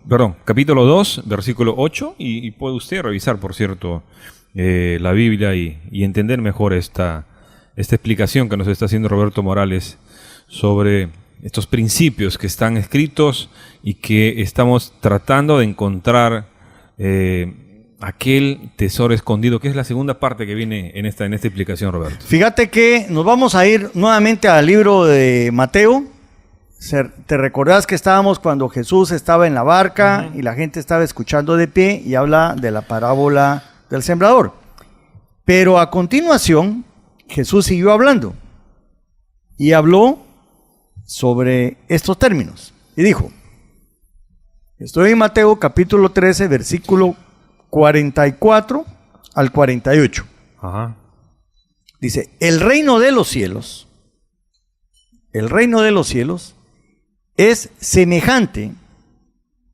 2, versículo 8, y puede usted revisar, por cierto, la Biblia y entender mejor esta explicación que nos está haciendo Roberto Morales sobre estos principios que están escritos y que estamos tratando de encontrar aquel tesoro escondido, que es la segunda parte que viene en esta explicación, Roberto. Fíjate que nos vamos a ir nuevamente al libro de Mateo. ¿Te recordás que estábamos cuando Jesús estaba en la barca y la gente estaba escuchando de pie y habla de la parábola del sembrador? Pero a continuación Jesús siguió hablando y habló sobre estos términos y dijo, estoy en Mateo capítulo 13 versículo 44 al 48. Ajá. Dice, el reino de los cielos es semejante,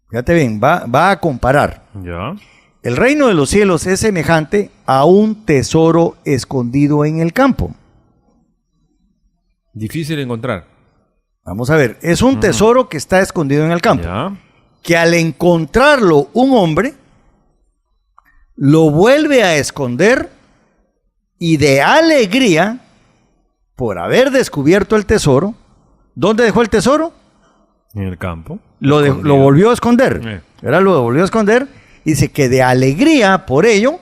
fíjate bien, va a comparar. Ya. El reino de los cielos es semejante a un tesoro escondido en el campo. Difícil de encontrar. Vamos a ver, es un tesoro que está escondido en el campo. Ya. Que al encontrarlo un hombre, lo vuelve a esconder y de alegría por haber descubierto el tesoro. ¿Dónde dejó el tesoro? En el campo. Lo volvió a esconder. ¿Verdad? Lo volvió a esconder. Dice que de alegría por ello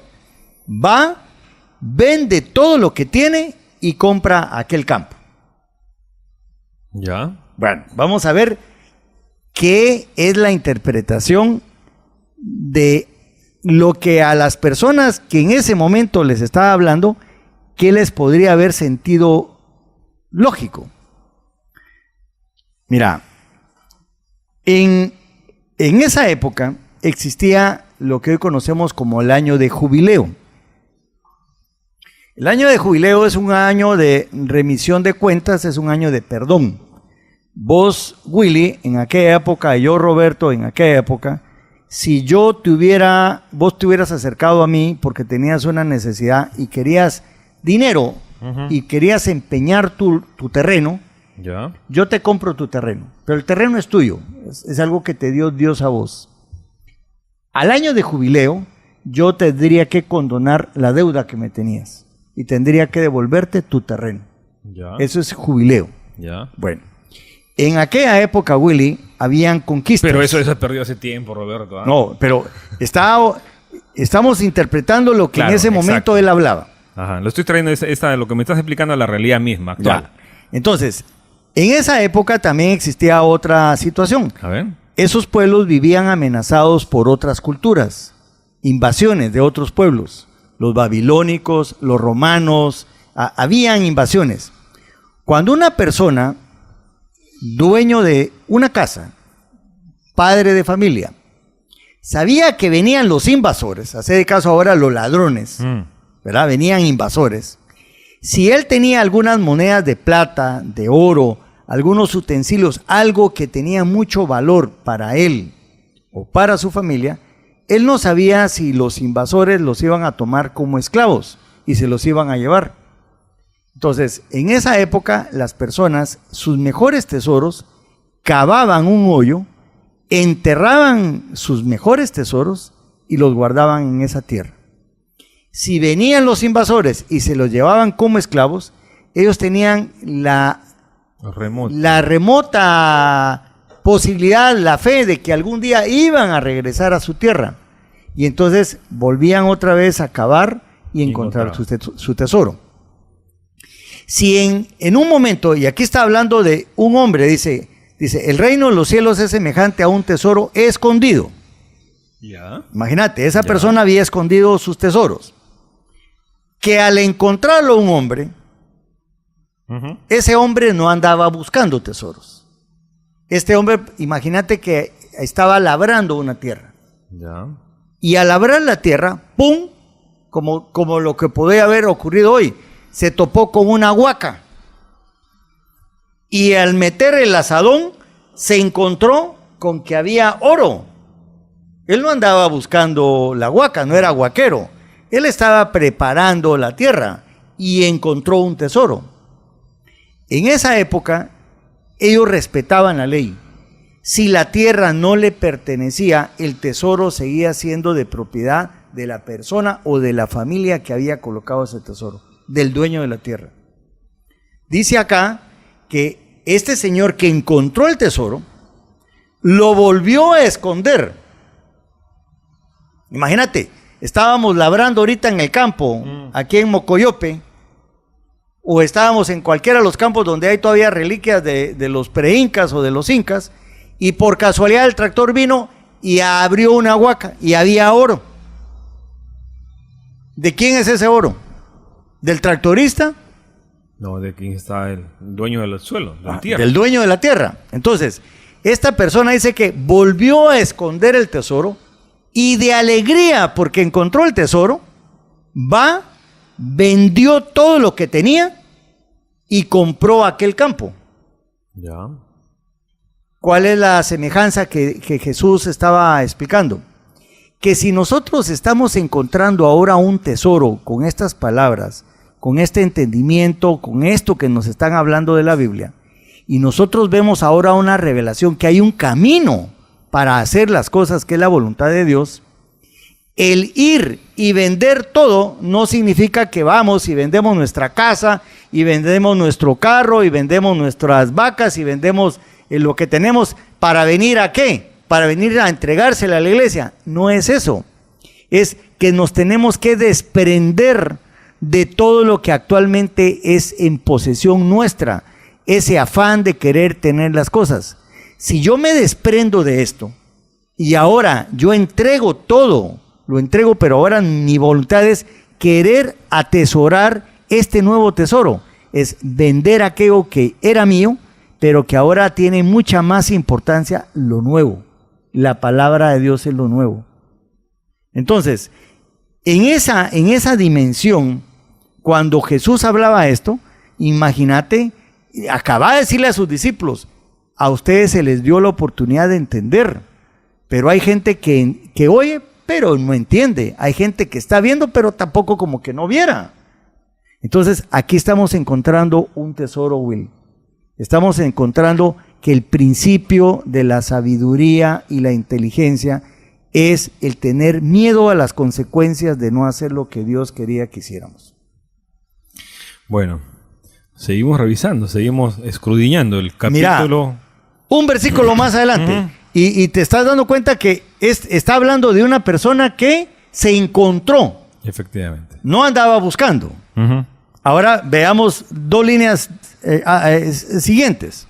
va, vende todo lo que tiene y compra aquel campo. Ya. Bueno, vamos a ver qué es la interpretación de lo que a las personas que en ese momento les estaba hablando, qué les podría haber sentido lógico. Mira, en esa época existía lo que hoy conocemos como el año de jubileo. El año de jubileo es un año de remisión de cuentas, es un año de perdón. Vos, Willy, en aquella época, y yo, Roberto, en aquella época, si vos te hubieras acercado a mí porque tenías una necesidad y querías dinero y querías empeñar tu terreno, Ya. yo te compro tu terreno, pero el terreno es tuyo, es algo que te dio Dios a vos. Al año de jubileo, yo tendría que condonar la deuda que me tenías y tendría que devolverte tu terreno. Ya. Eso es jubileo. Ya. Bueno, en aquella época, Willy, habían conquistas. Pero eso se perdió hace tiempo, Roberto. ¿Ah? No, pero estamos interpretando lo que Claro, en ese momento exacto. él hablaba. Ajá. Lo estoy trayendo, lo que me estás explicando a la realidad misma, actual. Ya. Entonces, en esa época también existía otra situación. A ver. Esos pueblos vivían amenazados por otras culturas, invasiones de otros pueblos. Los babilónicos, los romanos, habían invasiones. Cuando una persona, dueño de una casa, padre de familia, sabía que venían los invasores, hace de caso ahora los ladrones, ¿verdad? Venían invasores. Si él tenía algunas monedas de plata, de oro, algunos utensilios, algo que tenía mucho valor para él o para su familia, él no sabía si los invasores los iban a tomar como esclavos y se los iban a llevar. Entonces, en esa época, las personas, sus mejores tesoros, cavaban un hoyo, enterraban sus mejores tesoros y los guardaban en esa tierra. Si venían los invasores y se los llevaban como esclavos, ellos tenían la remota posibilidad, la fe de que algún día iban a regresar a su tierra. Y entonces volvían otra vez a cavar y encontrar su tesoro. Si en un momento, y aquí está hablando de un hombre, dice, el reino de los cielos es semejante a un tesoro escondido. Ya. Imagínate, esa persona había escondido sus tesoros. Que al encontrarlo un hombre, ese hombre no andaba buscando tesoros. Este hombre, imagínate que estaba labrando una tierra. Ya. Y al labrar la tierra, ¡pum! Como lo que podía haber ocurrido hoy, se topó con una huaca. Y al meter el asadón, se encontró con que había oro. Él no andaba buscando la huaca, no era huaquero. Él estaba preparando la tierra y encontró un tesoro. En esa época, ellos respetaban la ley. Si la tierra no le pertenecía, el tesoro seguía siendo de propiedad de la persona o de la familia que había colocado ese tesoro, del dueño de la tierra. Dice acá que este señor que encontró el tesoro, lo volvió a esconder. Imagínate, estábamos labrando ahorita en el campo, aquí en Mocoyope, o estábamos en cualquiera de los campos donde hay todavía reliquias de los pre-incas o de los incas, y por casualidad el tractor vino y abrió una huaca y había oro. ¿De quién es ese oro? ¿Del tractorista? No, de quién está el dueño del suelo, de la tierra. Del dueño de la tierra. Entonces, esta persona dice que volvió a esconder el tesoro y de alegría porque encontró el tesoro, vendió todo lo que tenía y compró aquel campo. Ya. ¿Cuál es la semejanza que Jesús estaba explicando? Que si nosotros estamos encontrando ahora un tesoro con estas palabras, con este entendimiento, con esto que nos están hablando de la Biblia, y nosotros vemos ahora una revelación que hay un camino para hacer las cosas que es la voluntad de Dios, el ir y vender todo no significa que vamos y vendemos nuestra casa, y vendemos nuestro carro, y vendemos nuestras vacas, y vendemos lo que tenemos para venir ¿a qué? Para venir a entregársela a la iglesia. No es eso. Es que nos tenemos que desprender de todo lo que actualmente es en posesión nuestra, ese afán de querer tener las cosas. Si yo me desprendo de esto y ahora yo entrego todo, lo entrego, pero ahora mi voluntad es querer atesorar este nuevo tesoro, es vender aquello que era mío, pero que ahora tiene mucha más importancia lo nuevo. La palabra de Dios es lo nuevo. Entonces, en esa dimensión, cuando Jesús hablaba esto, imagínate, acaba de decirle a sus discípulos, a ustedes se les dio la oportunidad de entender, pero hay gente que oye, pero no entiende. Hay gente que está viendo, pero tampoco como que no viera. Entonces, aquí estamos encontrando un tesoro, Will. Estamos encontrando que el principio de la sabiduría y la inteligencia es el tener miedo a las consecuencias de no hacer lo que Dios quería que hiciéramos. Bueno, seguimos revisando, seguimos escudriñando el capítulo. Mira, un versículo más adelante, y te estás dando cuenta que está hablando de una persona que se encontró. Efectivamente. No andaba buscando. Ahora veamos dos líneas siguientes.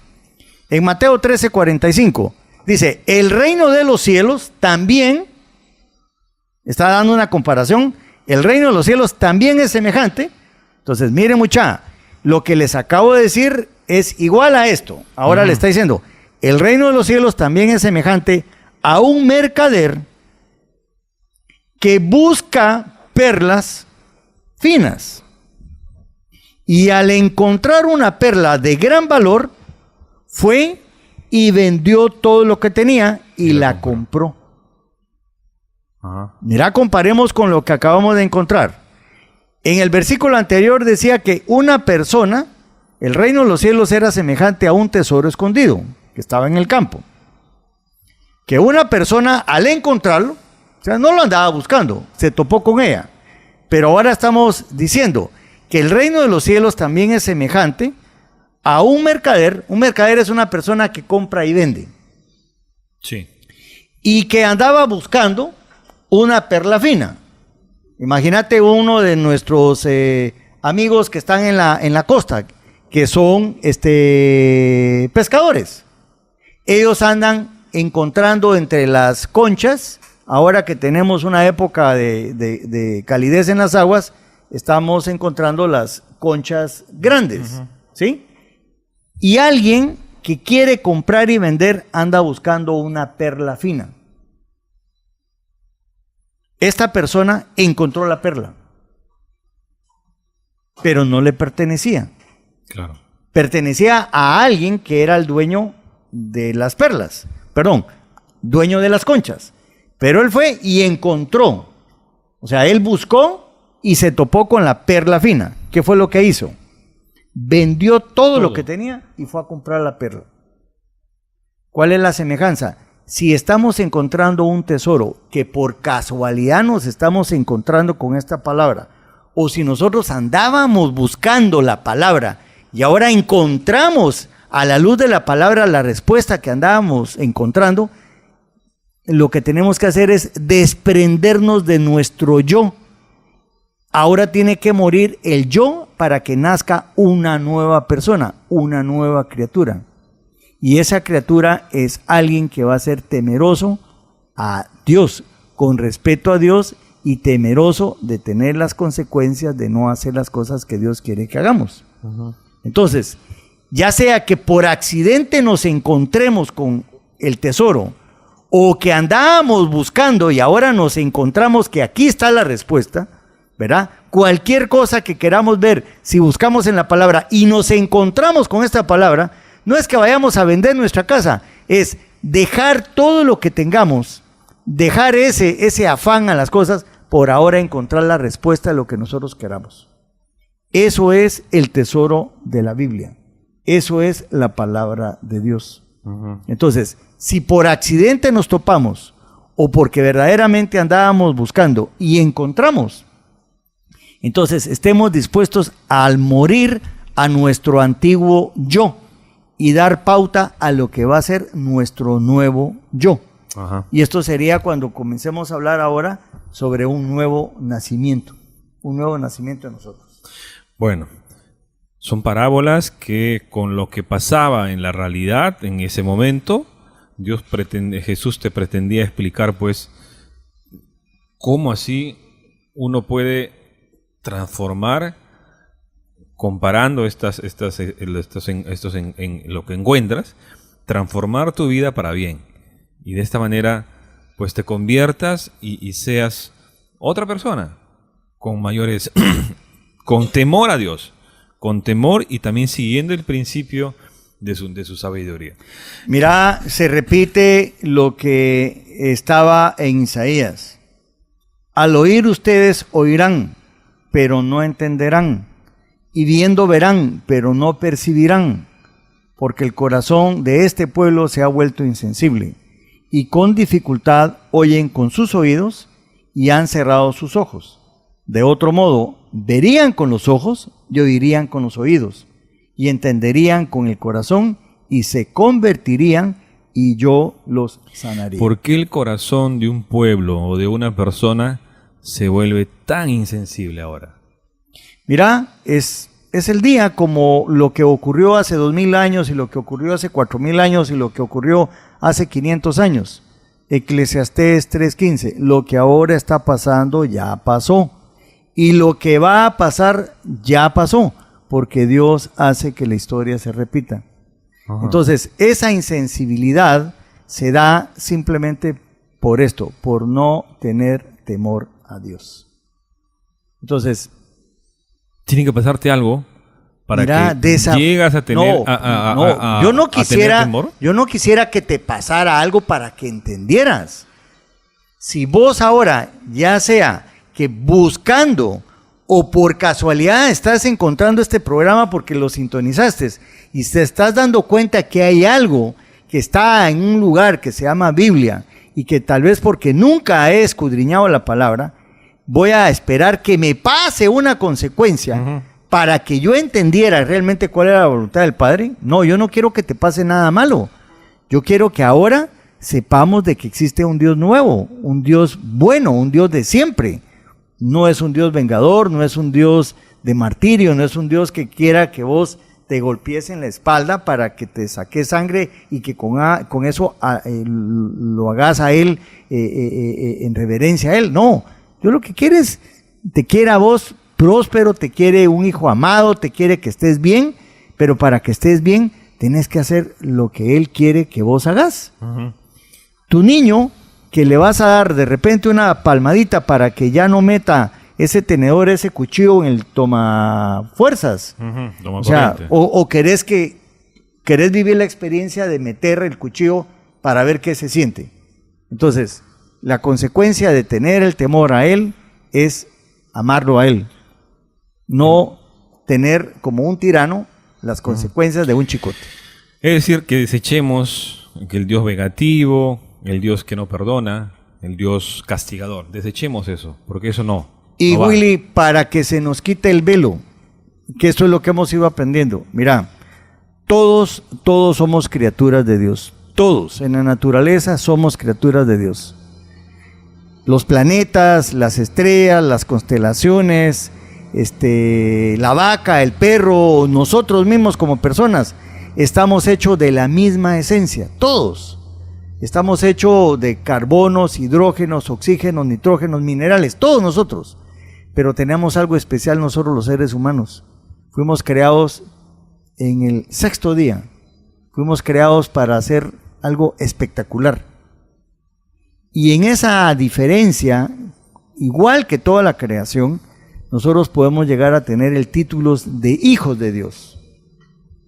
En Mateo 13:45 dice, el reino de los cielos también, está dando una comparación, el reino de los cielos también es semejante. Entonces miren mucha, lo que les acabo de decir es igual a esto. Ahora le está diciendo, el reino de los cielos también es semejante a un mercader que busca perlas finas. Y al encontrar una perla de gran valor, fue y vendió todo lo que tenía y la compró. Mira, comparemos con lo que acabamos de encontrar. En el versículo anterior decía que una persona, el reino de los cielos era semejante a un tesoro escondido que estaba en el campo. Que una persona al encontrarlo, o sea, no lo andaba buscando, se topó con ella. Pero ahora estamos diciendo que el reino de los cielos también es semejante a un mercader. Un mercader es una persona que compra y vende. Sí. Y que andaba buscando una perla fina. Imagínate uno de nuestros amigos que están en la costa, que son pescadores. Ellos andan encontrando entre las conchas, ahora que tenemos una época de calidez en las aguas, estamos encontrando las conchas grandes, ¿sí? Y alguien que quiere comprar y vender anda buscando una perla fina. Esta persona encontró la perla, pero no le pertenecía. Claro. Pertenecía a alguien que era el dueño de las perlas, dueño de las conchas. Pero él fue y encontró, o sea, él buscó y se topó con la perla fina. ¿Qué fue lo que hizo? vendió todo lo que tenía y fue a comprar la perla. ¿Cuál es la semejanza? Si estamos encontrando un tesoro que por casualidad nos estamos encontrando con esta palabra, o si nosotros andábamos buscando la palabra y ahora encontramos a la luz de la palabra la respuesta que andábamos encontrando, lo que tenemos que hacer es desprendernos de nuestro yo. Ahora tiene que morir el yo para que nazca una nueva persona, una nueva criatura. Y esa criatura es alguien que va a ser temeroso a Dios, con respeto a Dios y temeroso de tener las consecuencias de no hacer las cosas que Dios quiere que hagamos. Entonces, ya sea que por accidente nos encontremos con el tesoro, o que andábamos buscando y ahora nos encontramos que aquí está la respuesta, ¿verdad? Cualquier cosa que queramos ver, si buscamos en la palabra y nos encontramos con esta palabra, no es que vayamos a vender nuestra casa, es dejar todo lo que tengamos, dejar ese afán a las cosas, por ahora encontrar la respuesta de lo que nosotros queramos. Eso es el tesoro de la Biblia. Eso es la palabra de Dios. Entonces, si por accidente nos topamos o porque verdaderamente andábamos buscando y encontramos, entonces estemos dispuestos al morir a nuestro antiguo yo y dar pauta a lo que va a ser nuestro nuevo yo. Y esto sería cuando comencemos a hablar ahora sobre un nuevo nacimiento de nosotros. Bueno, son parábolas que con lo que pasaba en la realidad en ese momento, Jesús te pretendía explicar, pues, cómo así uno puede transformar, comparando en lo que encuentras, transformar tu vida para bien. Y de esta manera, pues, te conviertas y seas otra persona, con mayores, con temor a Dios, con temor y también siguiendo el principio de su sabiduría. Mira, se repite lo que estaba en Isaías. Al oír ustedes oirán, pero no entenderán, y viendo verán, pero no percibirán, porque el corazón de este pueblo se ha vuelto insensible, y con dificultad oyen con sus oídos, y han cerrado sus ojos. De otro modo, verían con los ojos y oirían con los oídos, y entenderían con el corazón, y se convertirían, y yo los sanaría. ¿Por qué el corazón de un pueblo o de una persona se vuelve tan insensible ahora? Mira, es el día como lo que ocurrió hace 2000 años, y lo que ocurrió hace 4000 años, y lo que ocurrió hace 500 años. Eclesiastés 3:15, lo que ahora está pasando ya pasó. Y lo que va a pasar ya pasó, porque Dios hace que la historia se repita. Entonces, esa insensibilidad se da simplemente por esto, por no tener temor a Dios. Entonces, tiene que pasarte algo para que llegas a tener yo no quisiera, a tener temor. Yo no quisiera que te pasara algo para que entendieras. Si vos ahora, ya sea que buscando o por casualidad estás encontrando este programa porque lo sintonizaste y te estás dando cuenta que hay algo que está en un lugar que se llama Biblia y que tal vez porque nunca he escudriñado la palabra, voy a esperar que me pase una consecuencia para que yo entendiera realmente cuál era la voluntad del Padre. No, yo no quiero que te pase nada malo. Yo quiero que ahora sepamos de que existe un Dios nuevo, un Dios bueno, un Dios de siempre. No es un Dios vengador, no es un Dios de martirio, no es un Dios que quiera que vos te golpees en la espalda para que te saque sangre y que con eso lo hagas a Él en reverencia a Él. No, yo lo que quiero es, te quiere a vos próspero, te quiere un hijo amado, te quiere que estés bien, pero para que estés bien tenés que hacer lo que Él quiere que vos hagas. Tu niño, que le vas a dar de repente una palmadita para que ya no meta ese tenedor, ese cuchillo en el toma fuerzas. Toma o sea, corriente. o querés vivir la experiencia de meter el cuchillo para ver qué se siente. Entonces, la consecuencia de tener el temor a Él es amarlo a Él. No tener como un tirano las consecuencias de un chicote. Es decir, que desechemos que el Dios vengativo, el Dios que no perdona, el Dios castigador, desechemos eso, porque eso no. Y no va. Willy, para que se nos quite el velo, que esto es lo que hemos ido aprendiendo. Mira, todos somos criaturas de Dios. Todos en la naturaleza somos criaturas de Dios. Los planetas, las estrellas, las constelaciones, la vaca, el perro, nosotros mismos como personas, estamos hechos de la misma esencia, todos. Estamos hechos de carbonos, hidrógenos, oxígenos, nitrógenos, minerales, todos nosotros. Pero tenemos algo especial nosotros los seres humanos. Fuimos creados en el sexto día. Fuimos creados para hacer algo espectacular. Y en esa diferencia, igual que toda la creación, nosotros podemos llegar a tener el título de hijos de Dios.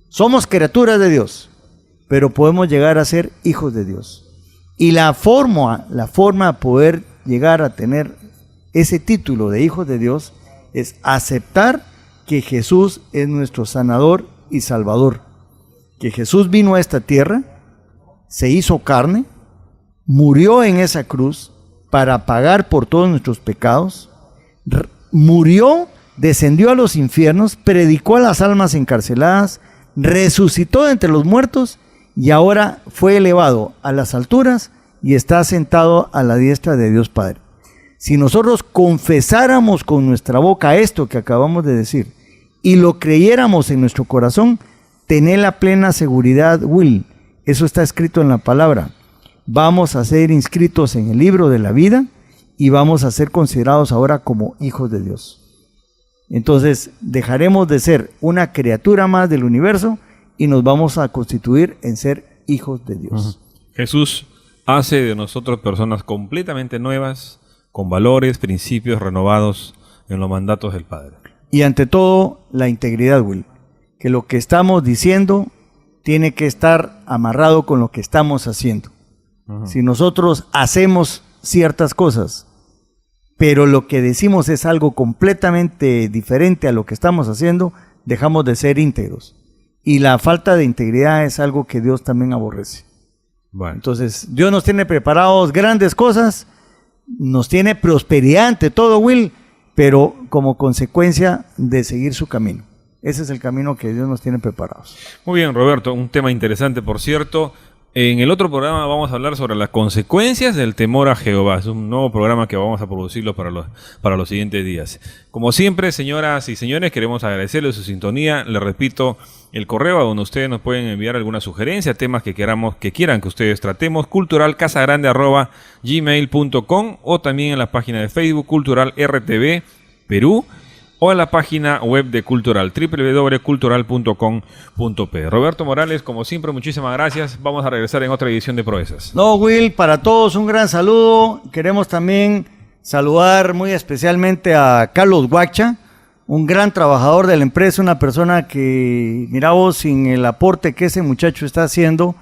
Somos criaturas de Dios, pero podemos llegar a ser hijos de Dios. Y la forma de poder llegar a tener ese título de hijos de Dios es aceptar que Jesús es nuestro sanador y salvador. Que Jesús vino a esta tierra, se hizo carne, murió en esa cruz para pagar por todos nuestros pecados, murió, descendió a los infiernos, predicó a las almas encarceladas, resucitó de entre los muertos y ahora fue elevado a las alturas y está sentado a la diestra de Dios Padre. Si nosotros confesáramos con nuestra boca esto que acabamos de decir y lo creyéramos en nuestro corazón, tener la plena seguridad, Will, eso está escrito en la palabra, vamos a ser inscritos en el libro de la vida y vamos a ser considerados ahora como hijos de Dios. Entonces dejaremos de ser una criatura más del universo y nos vamos a constituir en ser hijos de Dios. Jesús hace de nosotros personas completamente nuevas, con valores, principios renovados en los mandatos del Padre. Y ante todo, la integridad, Will. Que lo que estamos diciendo tiene que estar amarrado con lo que estamos haciendo. Si nosotros hacemos ciertas cosas, pero lo que decimos es algo completamente diferente a lo que estamos haciendo, dejamos de ser íntegros. Y la falta de integridad es algo que Dios también aborrece. Bueno. Entonces, Dios nos tiene preparados grandes cosas, nos tiene prosperidad ante todo, Will, pero como consecuencia de seguir su camino. Ese es el camino que Dios nos tiene preparados. Muy bien, Roberto, un tema interesante, por cierto. En el otro programa vamos a hablar sobre las consecuencias del temor a Jehová. Es un nuevo programa que vamos a producirlo para los siguientes días. Como siempre, señoras y señores, queremos agradecerles su sintonía. Les repito, el correo a donde ustedes nos pueden enviar alguna sugerencia, temas que quieran que ustedes tratemos, culturalcasagrande@gmail.com, o también en la página de Facebook Cultural RTV Perú, o en la página web de Cultural, www.cultural.com.p. Roberto Morales, como siempre, muchísimas gracias. Vamos a regresar en otra edición de Proezas. No, Will, para todos un gran saludo. Queremos también saludar muy especialmente a Carlos Guacha, un gran trabajador de la empresa, una persona que, mira vos, sin el aporte que ese muchacho está haciendo,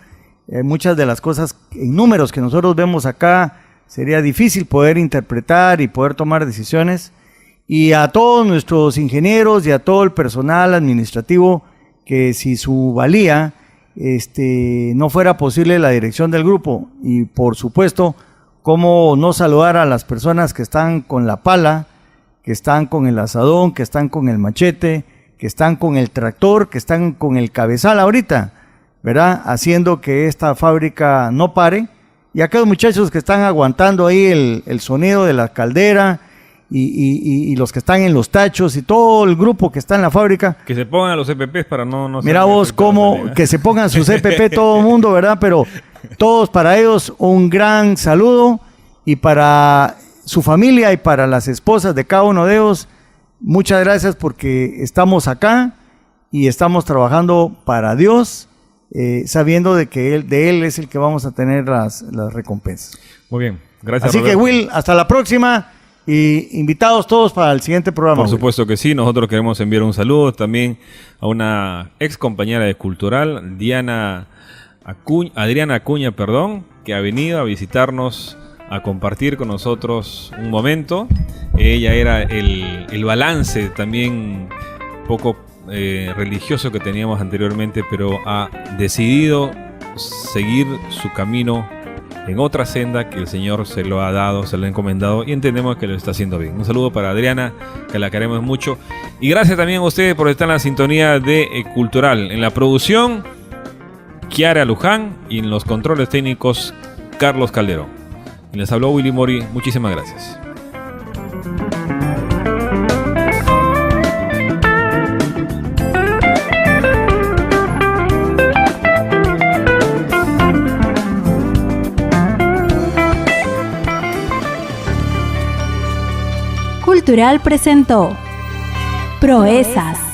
muchas de las cosas en números que nosotros vemos acá, sería difícil poder interpretar y poder tomar decisiones. Y a todos nuestros ingenieros y a todo el personal administrativo, que si su valía no fuera posible la dirección del grupo. Y por supuesto, cómo no saludar a las personas que están con la pala, que están con el asadón, que están con el machete, que están con el tractor, que están con el cabezal ahorita, ¿verdad? Haciendo que esta fábrica no pare. Y aquellos muchachos que están aguantando ahí el sonido de la caldera, y los que están en los tachos y todo el grupo que está en la fábrica. Que se pongan los EPPs para no mira vos cómo que se pongan sus EPP todo el mundo, ¿verdad? Pero todos para ellos un gran saludo, y para su familia y para las esposas de cada uno de ellos, muchas gracias porque estamos acá y estamos trabajando para Dios, sabiendo de que de Él es el que vamos a tener las recompensas. Muy bien, gracias. Así Roberto. que Will, hasta la próxima. Y invitados todos para el siguiente programa. Por supuesto que sí, nosotros queremos enviar un saludo también a una ex compañera de Cultural, Adriana Acuña, que ha venido a visitarnos, a compartir con nosotros un momento. Ella era el balance también poco religioso que teníamos anteriormente, pero ha decidido seguir su camino en otra senda que el Señor se lo ha dado, se lo ha encomendado, y entendemos que lo está haciendo bien. Un saludo para Adriana, que la queremos mucho, y gracias también a ustedes por estar en la sintonía de Cultural. En la producción, Kiara Luján, y en los controles técnicos, Carlos Calderón. Y les habló Willy Mori. Muchísimas gracias. Cultural presentó Proezas.